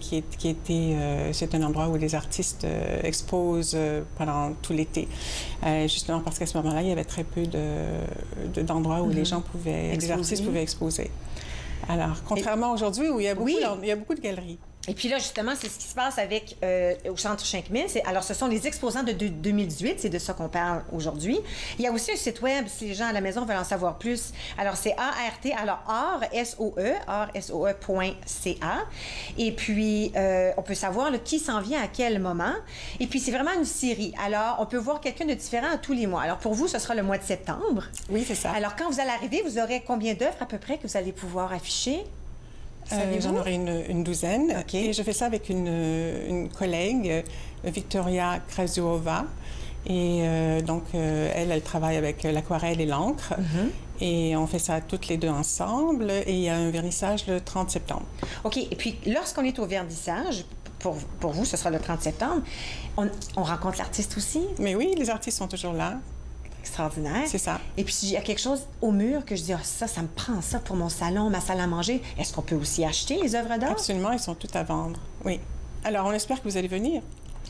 c'est un endroit où les artistes exposent pendant tout l'été. Justement parce qu'à ce moment-là, il y avait très peu d'endroits où les artistes pouvaient exposer. Alors, contrairement à aujourd'hui où il y a beaucoup de galeries. Et puis là, justement, c'est ce qui se passe avec au Centre Schenkman. Alors, ce sont les exposants de 2018. C'est de ça qu'on parle aujourd'hui. Il y a aussi un site web, si les gens à la maison veulent en savoir plus. Alors, c'est ART, alors art, SOE.ca. Et puis, on peut savoir qui s'en vient à quel moment. Et puis, c'est vraiment une série. Alors, on peut voir quelqu'un de différent à tous les mois. Alors, pour vous, ce sera le mois de septembre. Oui, c'est ça. Alors, quand vous allez arriver, vous aurez combien d'œuvres à peu près que vous allez pouvoir afficher? J'en aurai une douzaine. Okay. Et je fais ça avec une collègue, Victoria Krasiova. Et donc, elle travaille avec l'aquarelle et l'encre. Et on fait ça toutes les deux ensemble. Et il y a un vernissage le 30 septembre. OK. Et puis, lorsqu'on est au vernissage, pour vous, ce sera le 30 septembre, on rencontre l'artiste aussi? Mais oui, les artistes sont toujours là. Extraordinaire. C'est ça. Et puis, s'il y a quelque chose au mur que je dis, ça me prend ça pour mon salon, ma salle à manger, est-ce qu'on peut aussi acheter les œuvres d'art? Absolument, ils sont toutes à vendre, oui. Alors, on espère que vous allez venir.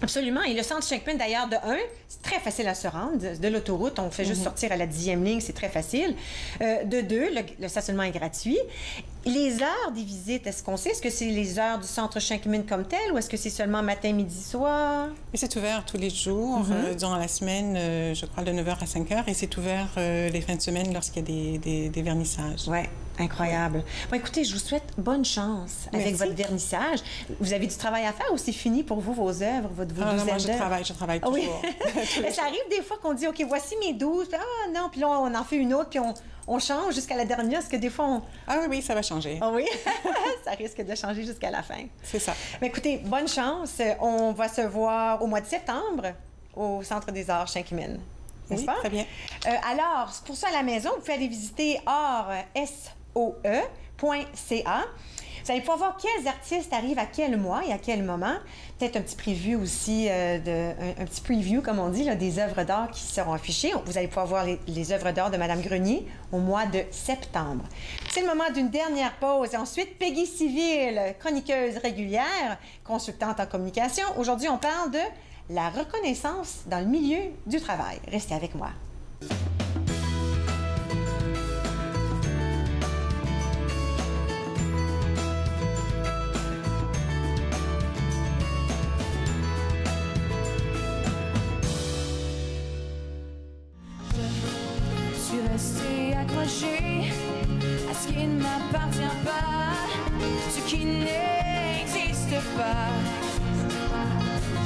Absolument. Et le Centre Schenkman, d'ailleurs, de 1, c'est très facile à se rendre. De l'autoroute, on fait juste sortir à la 10e ligne, c'est très facile. De 2, le stationnement est gratuit. Les heures des visites, est-ce qu'on sait? Est-ce que c'est les heures du Centre Schenkman comme tel ou est-ce que c'est seulement matin, midi, soir? Et c'est ouvert tous les jours, durant la semaine, je crois, de 9h à 5h. Et c'est ouvert les fins de semaine lorsqu'il y a des vernissages. Oui. Incroyable. Bon, écoutez, je vous souhaite bonne chance avec votre vernissage. Vous avez du travail à faire ou c'est fini pour vous, vos œuvres, vos douzaines d'œuvres? Moi, je travaille toujours. Oui. Ça arrive des fois qu'on dit, OK, voici mes 12. Ah non, puis là, on en fait une autre, puis on change jusqu'à la dernière. Parce que des fois, Ah oui, ça va changer. Ah oui? Ça risque de changer jusqu'à la fin. C'est ça. Mais écoutez, bonne chance. On va se voir au mois de septembre au Centre des Arts Schenkman. N'est-ce pas? Très bien. Alors, pour ça, à la maison, vous pouvez aller visiter SOE.ca. Vous allez pouvoir voir quels artistes arrivent à quel mois et à quel moment. Peut-être un petit preview aussi, un petit preview, comme on dit, là, des œuvres d'art qui seront affichées. Vous allez pouvoir voir les œuvres d'art de Mme Grenier au mois de septembre. C'est le moment d'une dernière pause. Et ensuite, Peggy Civil, chroniqueuse régulière, consultante en communication. Aujourd'hui, on parle de la reconnaissance dans le milieu du travail. Restez avec moi. Rester accroché à ce qui ne m'appartient pas, ce qui n'existe pas.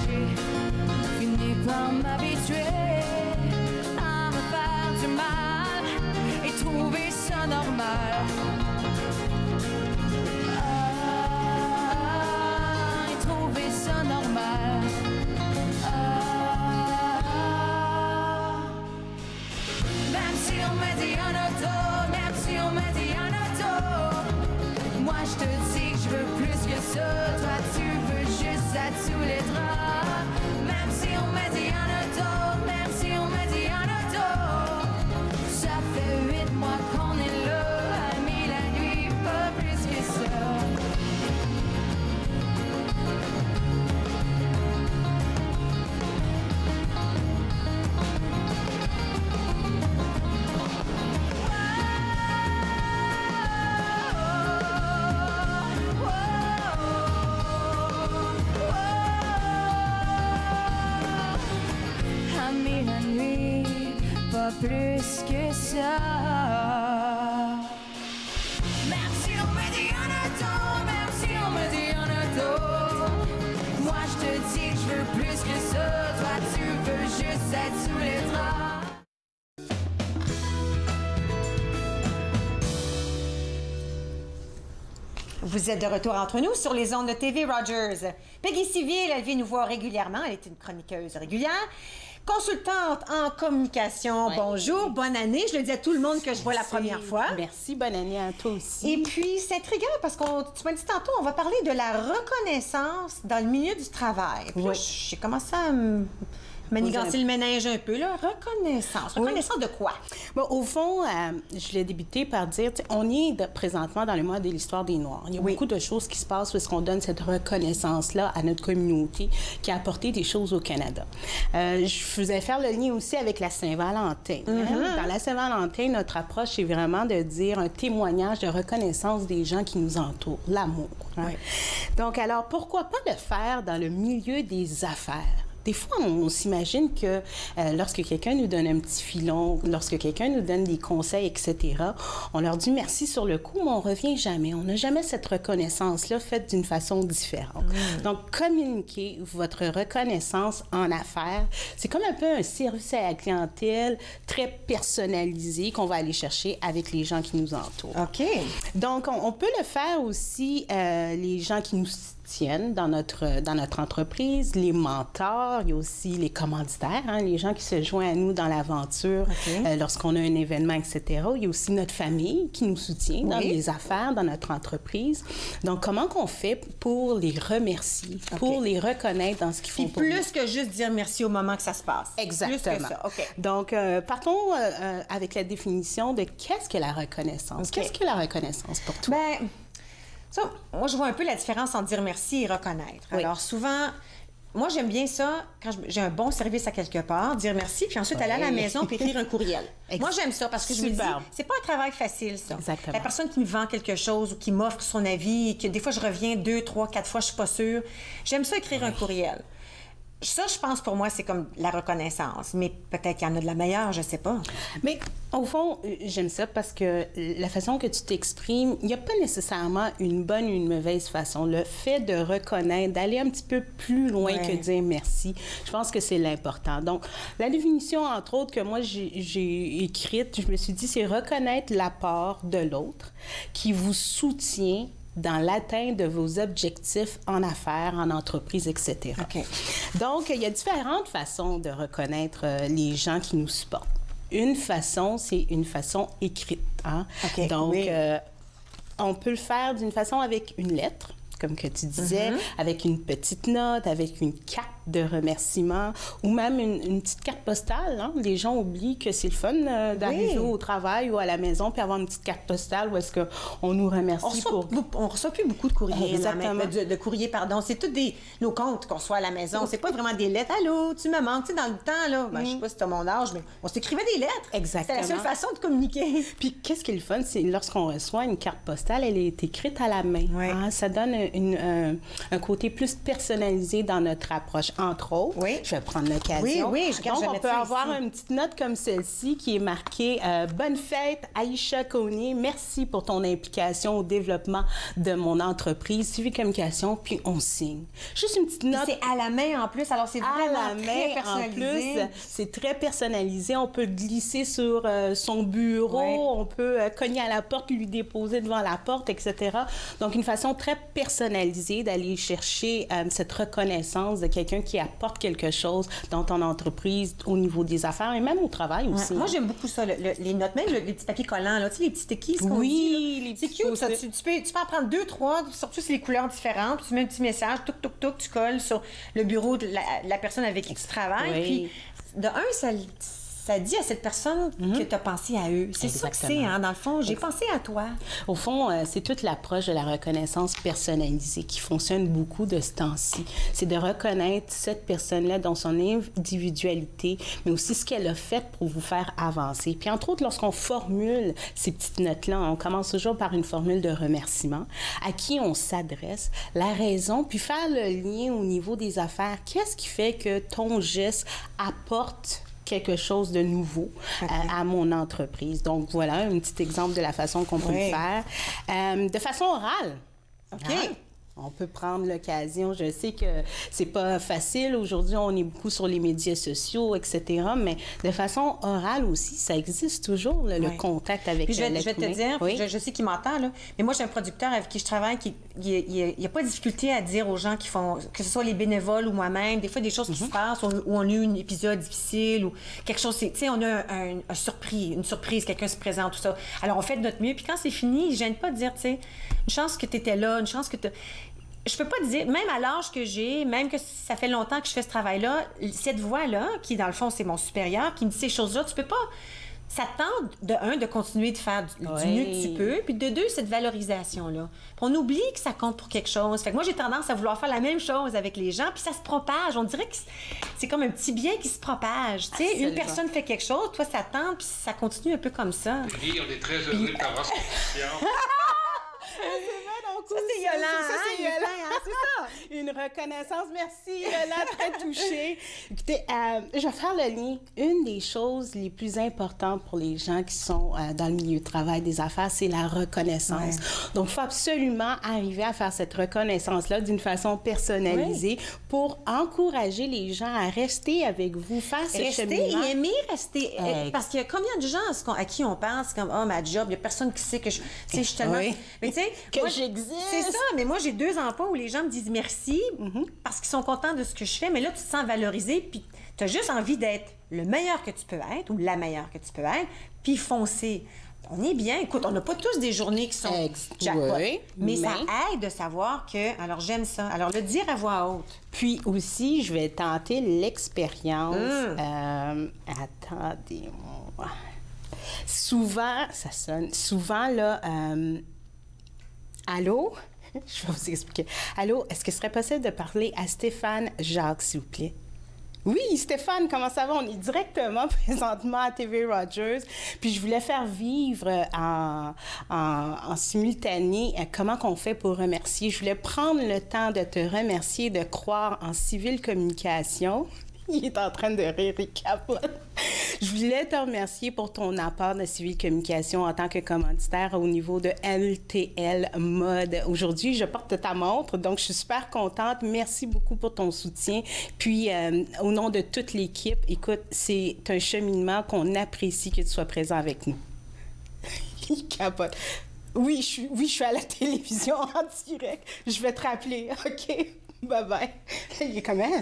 J'ai fini par m'habituer à me faire du mal et trouver ça normal. Et trouver ça normal. Même si on m'a dit un auto, même si on m'a dit un auto, moi je te dis que je veux plus que ça, toi tu veux juste ça sous les draps. Même si on m'a dit un auto, même si on m'a dit un auto, ça fait 8 mois qu'on est là, amis la nuit, pas plus que ça. plus que ça. Même si on me dit un auto, même si on me dit un auto, moi je te dis que je veux plus que ça. Toi tu veux juste être sous les draps. Vous êtes de retour entre nous sur les ondes de TV Rogers. Peggy Civil, elle vient nous voir régulièrement. Elle est une chroniqueuse régulière. Consultante en communication. Bonjour, bonne année. Je le dis à tout le monde que je vois la première fois. Merci, bonne année à toi aussi. Et puis, c'est intriguant parce qu'on, tu m'as dit tantôt, on va parler de la reconnaissance dans le milieu du travail. Puis là, j'ai commencé à manigancer le ménage un peu, là. Reconnaissance. Reconnaissance de quoi? Bon, au fond, je l'ai débuté par dire, on est présentement dans le mois de l'histoire des Noirs. Il y a beaucoup de choses qui se passent parce qu'on donne cette reconnaissance-là à notre communauté qui a apporté des choses au Canada. Je faisais faire le lien aussi avec la Saint-Valentin. Dans la Saint-Valentin, notre approche est vraiment de dire un témoignage de reconnaissance des gens qui nous entourent, l'amour. Donc, alors, pourquoi pas le faire dans le milieu des affaires? Des fois, on s'imagine que lorsque quelqu'un nous donne un petit filon, lorsque quelqu'un nous donne des conseils, etc., on leur dit merci sur le coup, mais on ne revient jamais. On n'a jamais cette reconnaissance-là faite d'une façon différente. Donc, communiquer votre reconnaissance en affaires, c'est comme un peu un service à la clientèle très personnalisé qu'on va aller chercher avec les gens qui nous entourent. OK. Donc, on peut le faire aussi, les gens qui nous tiennent dans notre entreprise, les mentors, il y a aussi les commanditaires, les gens qui se joignent à nous dans l'aventure lorsqu'on a un événement, etc. Il y a aussi notre famille qui nous soutient dans les affaires, dans notre entreprise. Donc, comment qu'on fait pour les remercier, pour les reconnaître dans ce qu'ils font pour nous? Plus que juste dire merci au moment que ça se passe. Exactement. Plus que ça. Donc, partons avec la définition de qu'est-ce que la reconnaissance. Qu'est-ce que la reconnaissance pour toi? Ben, ça, moi, je vois un peu la différence entre dire merci et reconnaître. Alors, souvent, moi, j'aime bien ça quand j'ai un bon service à quelque part, dire merci, puis ensuite aller à la maison puis écrire un courriel. Moi, j'aime ça parce que je me dis, c'est pas un travail facile, ça. Exactement. La personne qui me vend quelque chose ou qui m'offre son avis, et que des fois, je reviens 2, 3, 4 fois, je suis pas sûre. J'aime ça écrire un courriel. Ça, je pense, pour moi, c'est comme la reconnaissance. Mais peut-être qu'il y en a de la meilleure, je sais pas. Mais au fond, j'aime ça parce que la façon que tu t'exprimes, il n'y a pas nécessairement une bonne ou une mauvaise façon. Le fait de reconnaître, d'aller un petit peu plus loin que dire merci, je pense que c'est l'important. Donc, la définition, entre autres, que moi, j'ai écrite, je me suis dit, c'est reconnaître l'apport de l'autre qui vous soutient dans l'atteinte de vos objectifs en affaires, en entreprise, etc. Donc, il y a différentes façons de reconnaître les gens qui nous supportent. Une façon, c'est une façon écrite. Donc, on peut le faire d'une façon avec une lettre, comme que tu disais, avec une petite note, avec une carte de remerciement ou même une petite carte postale. Les gens oublient que c'est le fun d'arriver au travail ou à la maison puis avoir une petite carte postale où est-ce qu'on nous remercie on reçoit plus beaucoup de courriers. Exactement. De courriers, pardon. C'est tous nos comptes qu'on reçoit à la maison. C'est pas vraiment des lettres. Allô, tu me manques. Tu sais, dans le temps, là, je sais pas si t'as mon âge, mais on s'écrivait des lettres. Exactement. C'est la seule façon de communiquer. Puis qu'est-ce qui est le fun, c'est lorsqu'on reçoit une carte postale, elle est écrite à la main. Ça donne un côté plus personnalisé dans notre approche. Entre autres, je vais prendre l'occasion. Donc, on peut avoir une petite note comme celle-ci qui est marquée « Bonne fête, Aïcha Koné. Merci pour ton implication au développement de mon entreprise, Suivi Communication. » Puis on signe. Juste une petite note. C'est à la main en plus. Alors, c'est vraiment très personnalisé. En plus, c'est très personnalisé. On peut glisser sur son bureau. On peut cogner à la porte, lui déposer devant la porte, etc. Donc, une façon très personnalisée d'aller chercher cette reconnaissance de quelqu'un qui apporte quelque chose dans ton entreprise au niveau des affaires et même au travail aussi. Moi, j'aime beaucoup ça, les notes, même les petits papiers collants, là, tu sais, les petits stickies, ce qu'on dit. C'est cute, ça. Tu peux en prendre 2, 3, surtout si les couleurs différentes, puis tu mets un petit message, touc, tu colles sur le bureau de la personne avec qui tu travailles. Puis, de un, ça dit à cette personne que tu as pensé à eux. C'est ça que c'est, dans le fond. J'ai pensé à toi. Au fond, c'est toute l'approche de la reconnaissance personnalisée qui fonctionne beaucoup de ce temps-ci. C'est de reconnaître cette personne-là dans son individualité, mais aussi ce qu'elle a fait pour vous faire avancer. Puis, entre autres, lorsqu'on formule ces petites notes-là, on commence toujours par une formule de remerciement. À qui on s'adresse, la raison, puis faire le lien au niveau des affaires. Qu'est-ce qui fait que ton geste apporte quelque chose de nouveau à mon entreprise. Donc, voilà un petit exemple de la façon qu'on peut le faire. De façon orale. OK. Hein? On peut prendre l'occasion. Je sais que c'est pas facile. Aujourd'hui, on est beaucoup sur les médias sociaux, etc. Mais de façon orale aussi, ça existe toujours, le contact avec l'être humain. Je vais te dire, je sais qu'il m'entend, là, mais moi, j'ai un producteur avec qui je travaille il n'y a pas de difficulté à dire aux gens qui font, que ce soit les bénévoles ou moi-même, des fois, des choses qui se passent, où on a eu un épisode difficile ou quelque chose, tu sais, on a une surprise, quelqu'un se présente, tout ça. Alors, on fait de notre mieux. Puis quand c'est fini, il ne gêne pas de dire, tu sais, une chance que tu étais là, une chance que tu... Je peux pas te dire, même à l'âge que j'ai, même que ça fait longtemps que je fais ce travail-là, cette voix-là, qui dans le fond, c'est mon supérieur, qui me dit ces choses-là, tu peux pas s'attendre, de continuer de faire du mieux que tu peux, puis de deux, cette valorisation-là. Puis on oublie que ça compte pour quelque chose. Fait que moi, j'ai tendance à vouloir faire la même chose avec les gens, puis ça se propage. On dirait que c'est comme un petit bien qui se propage. Tu sais, une personne fait quelque chose, toi, ça tente, puis ça continue un peu comme ça. Oui, on est très heureux de t'avoir cette discussion. Ça, c'est Yolande. C'est ça. Une reconnaissance. Merci, Yolande. Très touchée. Écoutez, je vais faire le lien. Une des choses les plus importantes pour les gens qui sont dans le milieu de travail des affaires, c'est la reconnaissance. Donc, il faut absolument arriver à faire cette reconnaissance-là d'une façon personnalisée pour encourager les gens à rester avec vous, faire ce cheminement. Et aimer rester. Parce qu'il y a combien de gens à qui on pense comme, oh, ma job, il n'y a personne qui sait que je... Tu sais, je suis tellement... Mais tu sais... Que j'existe. C'est ça, mais moi, j'ai 2 emplois où les gens me disent merci parce qu'ils sont contents de ce que je fais, mais là, tu te sens valorisé, puis tu as juste envie d'être le meilleur que tu peux être ou la meilleure que tu peux être, puis foncer. On est bien. Écoute, on n'a pas tous des journées qui sont jackpot, mais ça aide de savoir que... Alors, j'aime ça. Alors, le dire à voix haute. Puis aussi, je vais tenter l'expérience. Attendez-moi. Souvent, ça sonne... Souvent, là... Allô? Je vais vous expliquer. Allô, est-ce que ce serait possible de parler à Stéphane Jacques, s'il vous plaît? Oui, Stéphane, comment ça va? On est directement présentement à TV Rogers. Puis je voulais faire vivre en simultané comment qu'on fait pour remercier. Je voulais prendre le temps de te remercier, de croire en civile communication. Il est en train de rire, il capote. Je voulais te remercier pour ton apport de civile communication en tant que commanditaire au niveau de LTL Mode. Aujourd'hui, je porte ta montre, donc je suis super contente. Merci beaucoup pour ton soutien. Puis, au nom de toute l'équipe, écoute, c'est un cheminement qu'on apprécie que tu sois présent avec nous. Il capote. Oui, je suis à la télévision en direct. Je vais te rappeler, OK? Bye-bye. Il est quand même...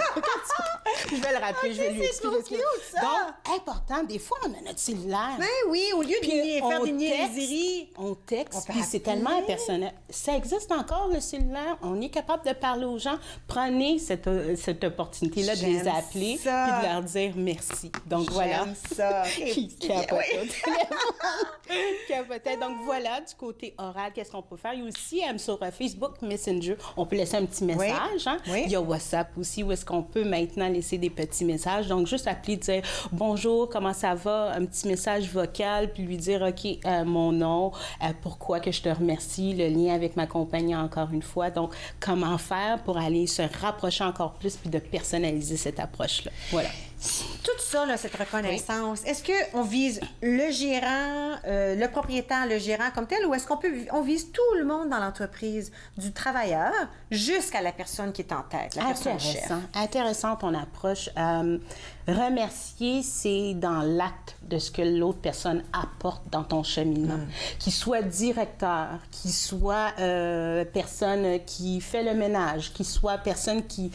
Je vais le rappeler, je vais lui expliquer. C'est trop cute, ça! Donc, important, des fois, on a notre cellulaire. Ben oui, au lieu de faire des niaiseries. On texte, puis c'est tellement impersonnel. Ça existe encore, le cellulaire. On est capable de parler aux gens. Prenez cette opportunité-là de les appeler et de leur dire merci. Donc, voilà. Ça. Qui capotait. Capotait. Donc, voilà, du côté oral, qu'est-ce qu'on peut faire? Il y a aussi sur Facebook Messenger, on peut laisser un petit message. Hein? Il y a WhatsApp aussi, où est-ce qu'on peut maintenant laisser des petits messages. Donc, juste appeler, dire « Bonjour, comment ça va? » Un petit message vocal, puis lui dire « OK, mon nom, pourquoi que je te remercie, le lien avec ma compagnie encore une fois. » Donc, comment faire pour aller se rapprocher encore plus puis de personnaliser cette approche-là. Voilà. Tout ça, là, cette reconnaissance, est-ce qu'on vise le gérant, le propriétaire, le gérant comme tel, ou est-ce qu'on vise tout le monde dans l'entreprise, du travailleur jusqu'à la personne qui est en tête, la personne chef? Intéressant ton approche. Remercier, c'est dans l'acte de ce que l'autre personne apporte dans ton cheminement. Qu'il soit directeur, qu'il soit personne qui fait le ménage, qu'il soit personne qui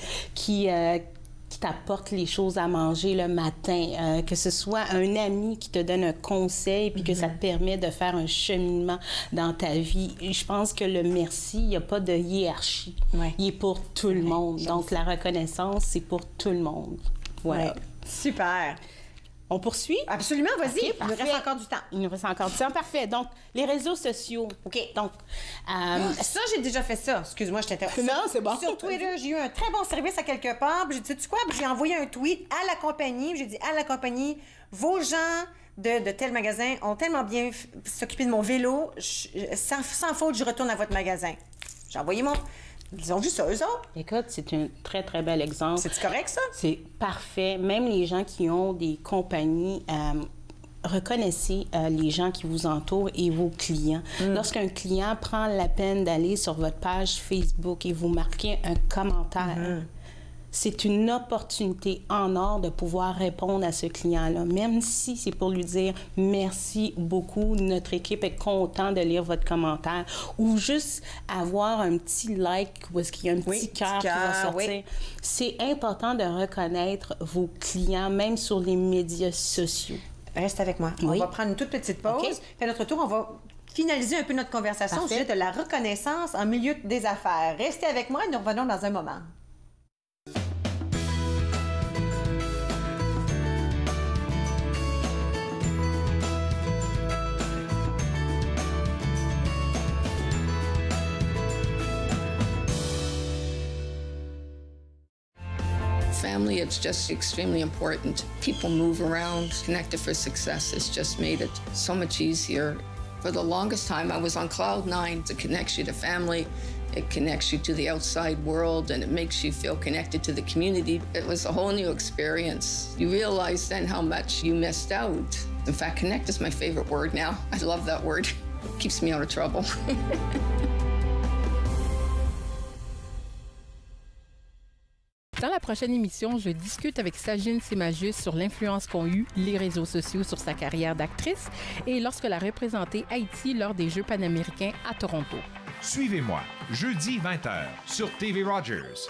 t'apporte les choses à manger le matin, que ce soit un ami qui te donne un conseil puis que ça te permet de faire un cheminement dans ta vie. Et je pense que le merci, il n'y a pas de hiérarchie. Il est pour tout le monde. Donc, la reconnaissance, c'est pour tout le monde. Voilà. Super. On poursuit? Absolument, vas-y. Okay, il nous reste encore du temps. Il nous reste encore du temps. Parfait. Donc, les réseaux sociaux. OK. Donc, ça, j'ai déjà fait ça. Excuse-moi, je t'interromps. Non, c'est bon. Sur Twitter, j'ai eu un très bon service à quelque part. Puis j'ai dit, sais-tu quoi? Puis j'ai envoyé un tweet à la compagnie. J'ai dit, à la compagnie, vos gens de tel magasin ont tellement bien s'occuper de mon vélo. Sans faute, je retourne à votre magasin. J'ai envoyé Ils ont vu ça, eux autres. Écoute, c'est un très, très bel exemple. C'est correct, ça? C'est parfait. Même les gens qui ont des compagnies, reconnaissez les gens qui vous entourent et vos clients. Lorsqu'un client prend la peine d'aller sur votre page Facebook et vous marquer un commentaire, c'est une opportunité en or de pouvoir répondre à ce client-là, même si c'est pour lui dire merci beaucoup, notre équipe est content de lire votre commentaire, ou juste avoir un petit like où est-ce qu'il y a un petit cœur qui va sortir. Oui. C'est important de reconnaître vos clients, même sur les médias sociaux. Reste avec moi. On va prendre une toute petite pause. Okay. Puis à notre tour, on va finaliser un peu notre conversation au sujet de la reconnaissance en milieu des affaires. Restez avec moi et nous revenons dans un moment. Family, it's just extremely important. People move around, connected for success. It's just made it so much easier. For the longest time, I was on cloud nine. It connects you to family, it connects you to the outside world, and it makes you feel connected to the community. It was a whole new experience. You realize then how much you missed out. In fact, connect is my favorite word now. I love that word. It keeps me out of trouble. Dans la prochaine émission, je discute avec Sajine Semajus sur l'influence qu'ont eu les réseaux sociaux sur sa carrière d'actrice et lorsqu'elle a représenté Haïti lors des Jeux panaméricains à Toronto. Suivez-moi, jeudi 20h sur TV Rogers.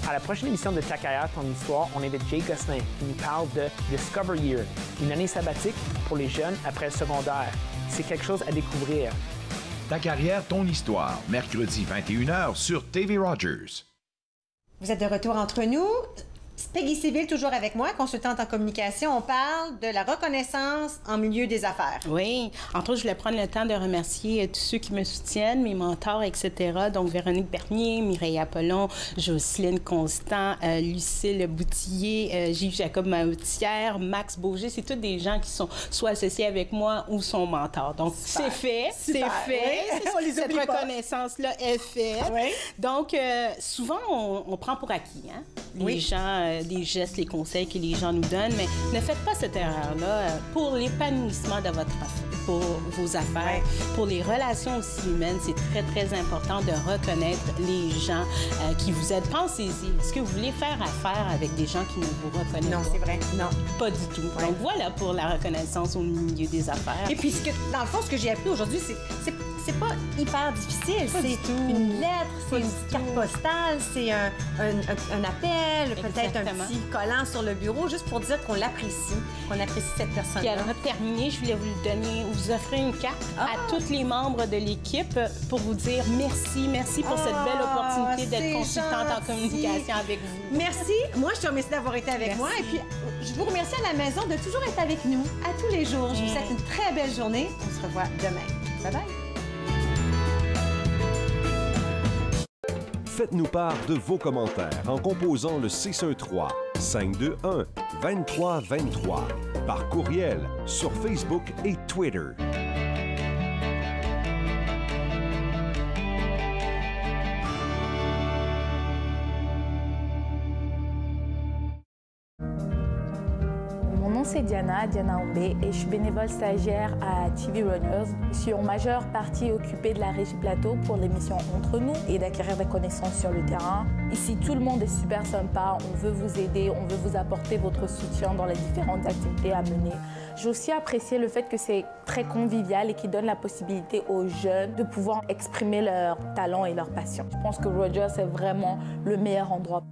À la prochaine émission de Ta carrière, ton histoire, on invite Jay Gosselin qui nous parle de Discover Year, une année sabbatique pour les jeunes après le secondaire. C'est quelque chose à découvrir. Ta carrière, ton histoire, mercredi 21h sur TV Rogers. Vous êtes de retour entre nous. Peggy Civil, toujours avec moi, consultante en communication. On parle de la reconnaissance en milieu des affaires. Oui. Entre autres, je voulais prendre le temps de remercier tous ceux qui me soutiennent, mes mentors, etc. Donc, Véronique Bernier, Mireille Apollon, Jocelyne Constant, Lucille Boutillier, Gilles-Jacob Maoutière, Max Beaugé. C'est tous des gens qui sont soit associés avec moi ou sont mentors. Donc, c'est fait. C'est fait. Oui, cette reconnaissance-là est faite. Oui. Donc, souvent, on prend pour acquis, hein? Les gens, des gestes, les conseils que les gens nous donnent, mais ne faites pas cette erreur-là pour l'épanouissement de pour vos affaires, pour les relations aussi humaines. C'est très, très important de reconnaître les gens qui vous aident. Pensez-y. Est-ce que vous voulez faire affaire avec des gens qui ne vous reconnaissent pas? Non, c'est vrai. Non. Pas du tout. Ouais. Donc, voilà pour la reconnaissance au milieu des affaires. Et puis, dans le fond, ce que j'ai appris aujourd'hui, c'est pas hyper difficile. C'est une lettre, c'est une carte postale, c'est un appel, peut-être un petit collant sur le bureau, juste pour dire qu'on l'apprécie, cette personne-là. Puis avant de terminer, je voulais vous offrir une carte à tous les membres de l'équipe pour vous dire merci pour cette belle opportunité d'être consultante en communication avec vous. Merci. Moi, je te remercie d'avoir été avec moi. Et puis, je vous remercie à la maison de toujours être avec nous à tous les jours. Je vous souhaite une très belle journée. On se revoit demain. Bye-bye. Faites-nous part de vos commentaires en composant le 613-521-2323 par courriel sur Facebook et Twitter. C'est Diana Ombé et je suis bénévole stagiaire à TV Rogers. Je suis en majeure partie occupée de la Régie Plateau pour l'émission Entre nous et d'acquérir des connaissances sur le terrain. Ici, tout le monde est super sympa. On veut vous aider, on veut vous apporter votre soutien dans les différentes activités à mener. J'ai aussi apprécié le fait que c'est très convivial et qui donne la possibilité aux jeunes de pouvoir exprimer leurs talents et leurs passions. Je pense que Rogers est vraiment le meilleur endroit.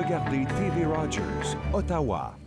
regardez TV Rogers, Ottawa.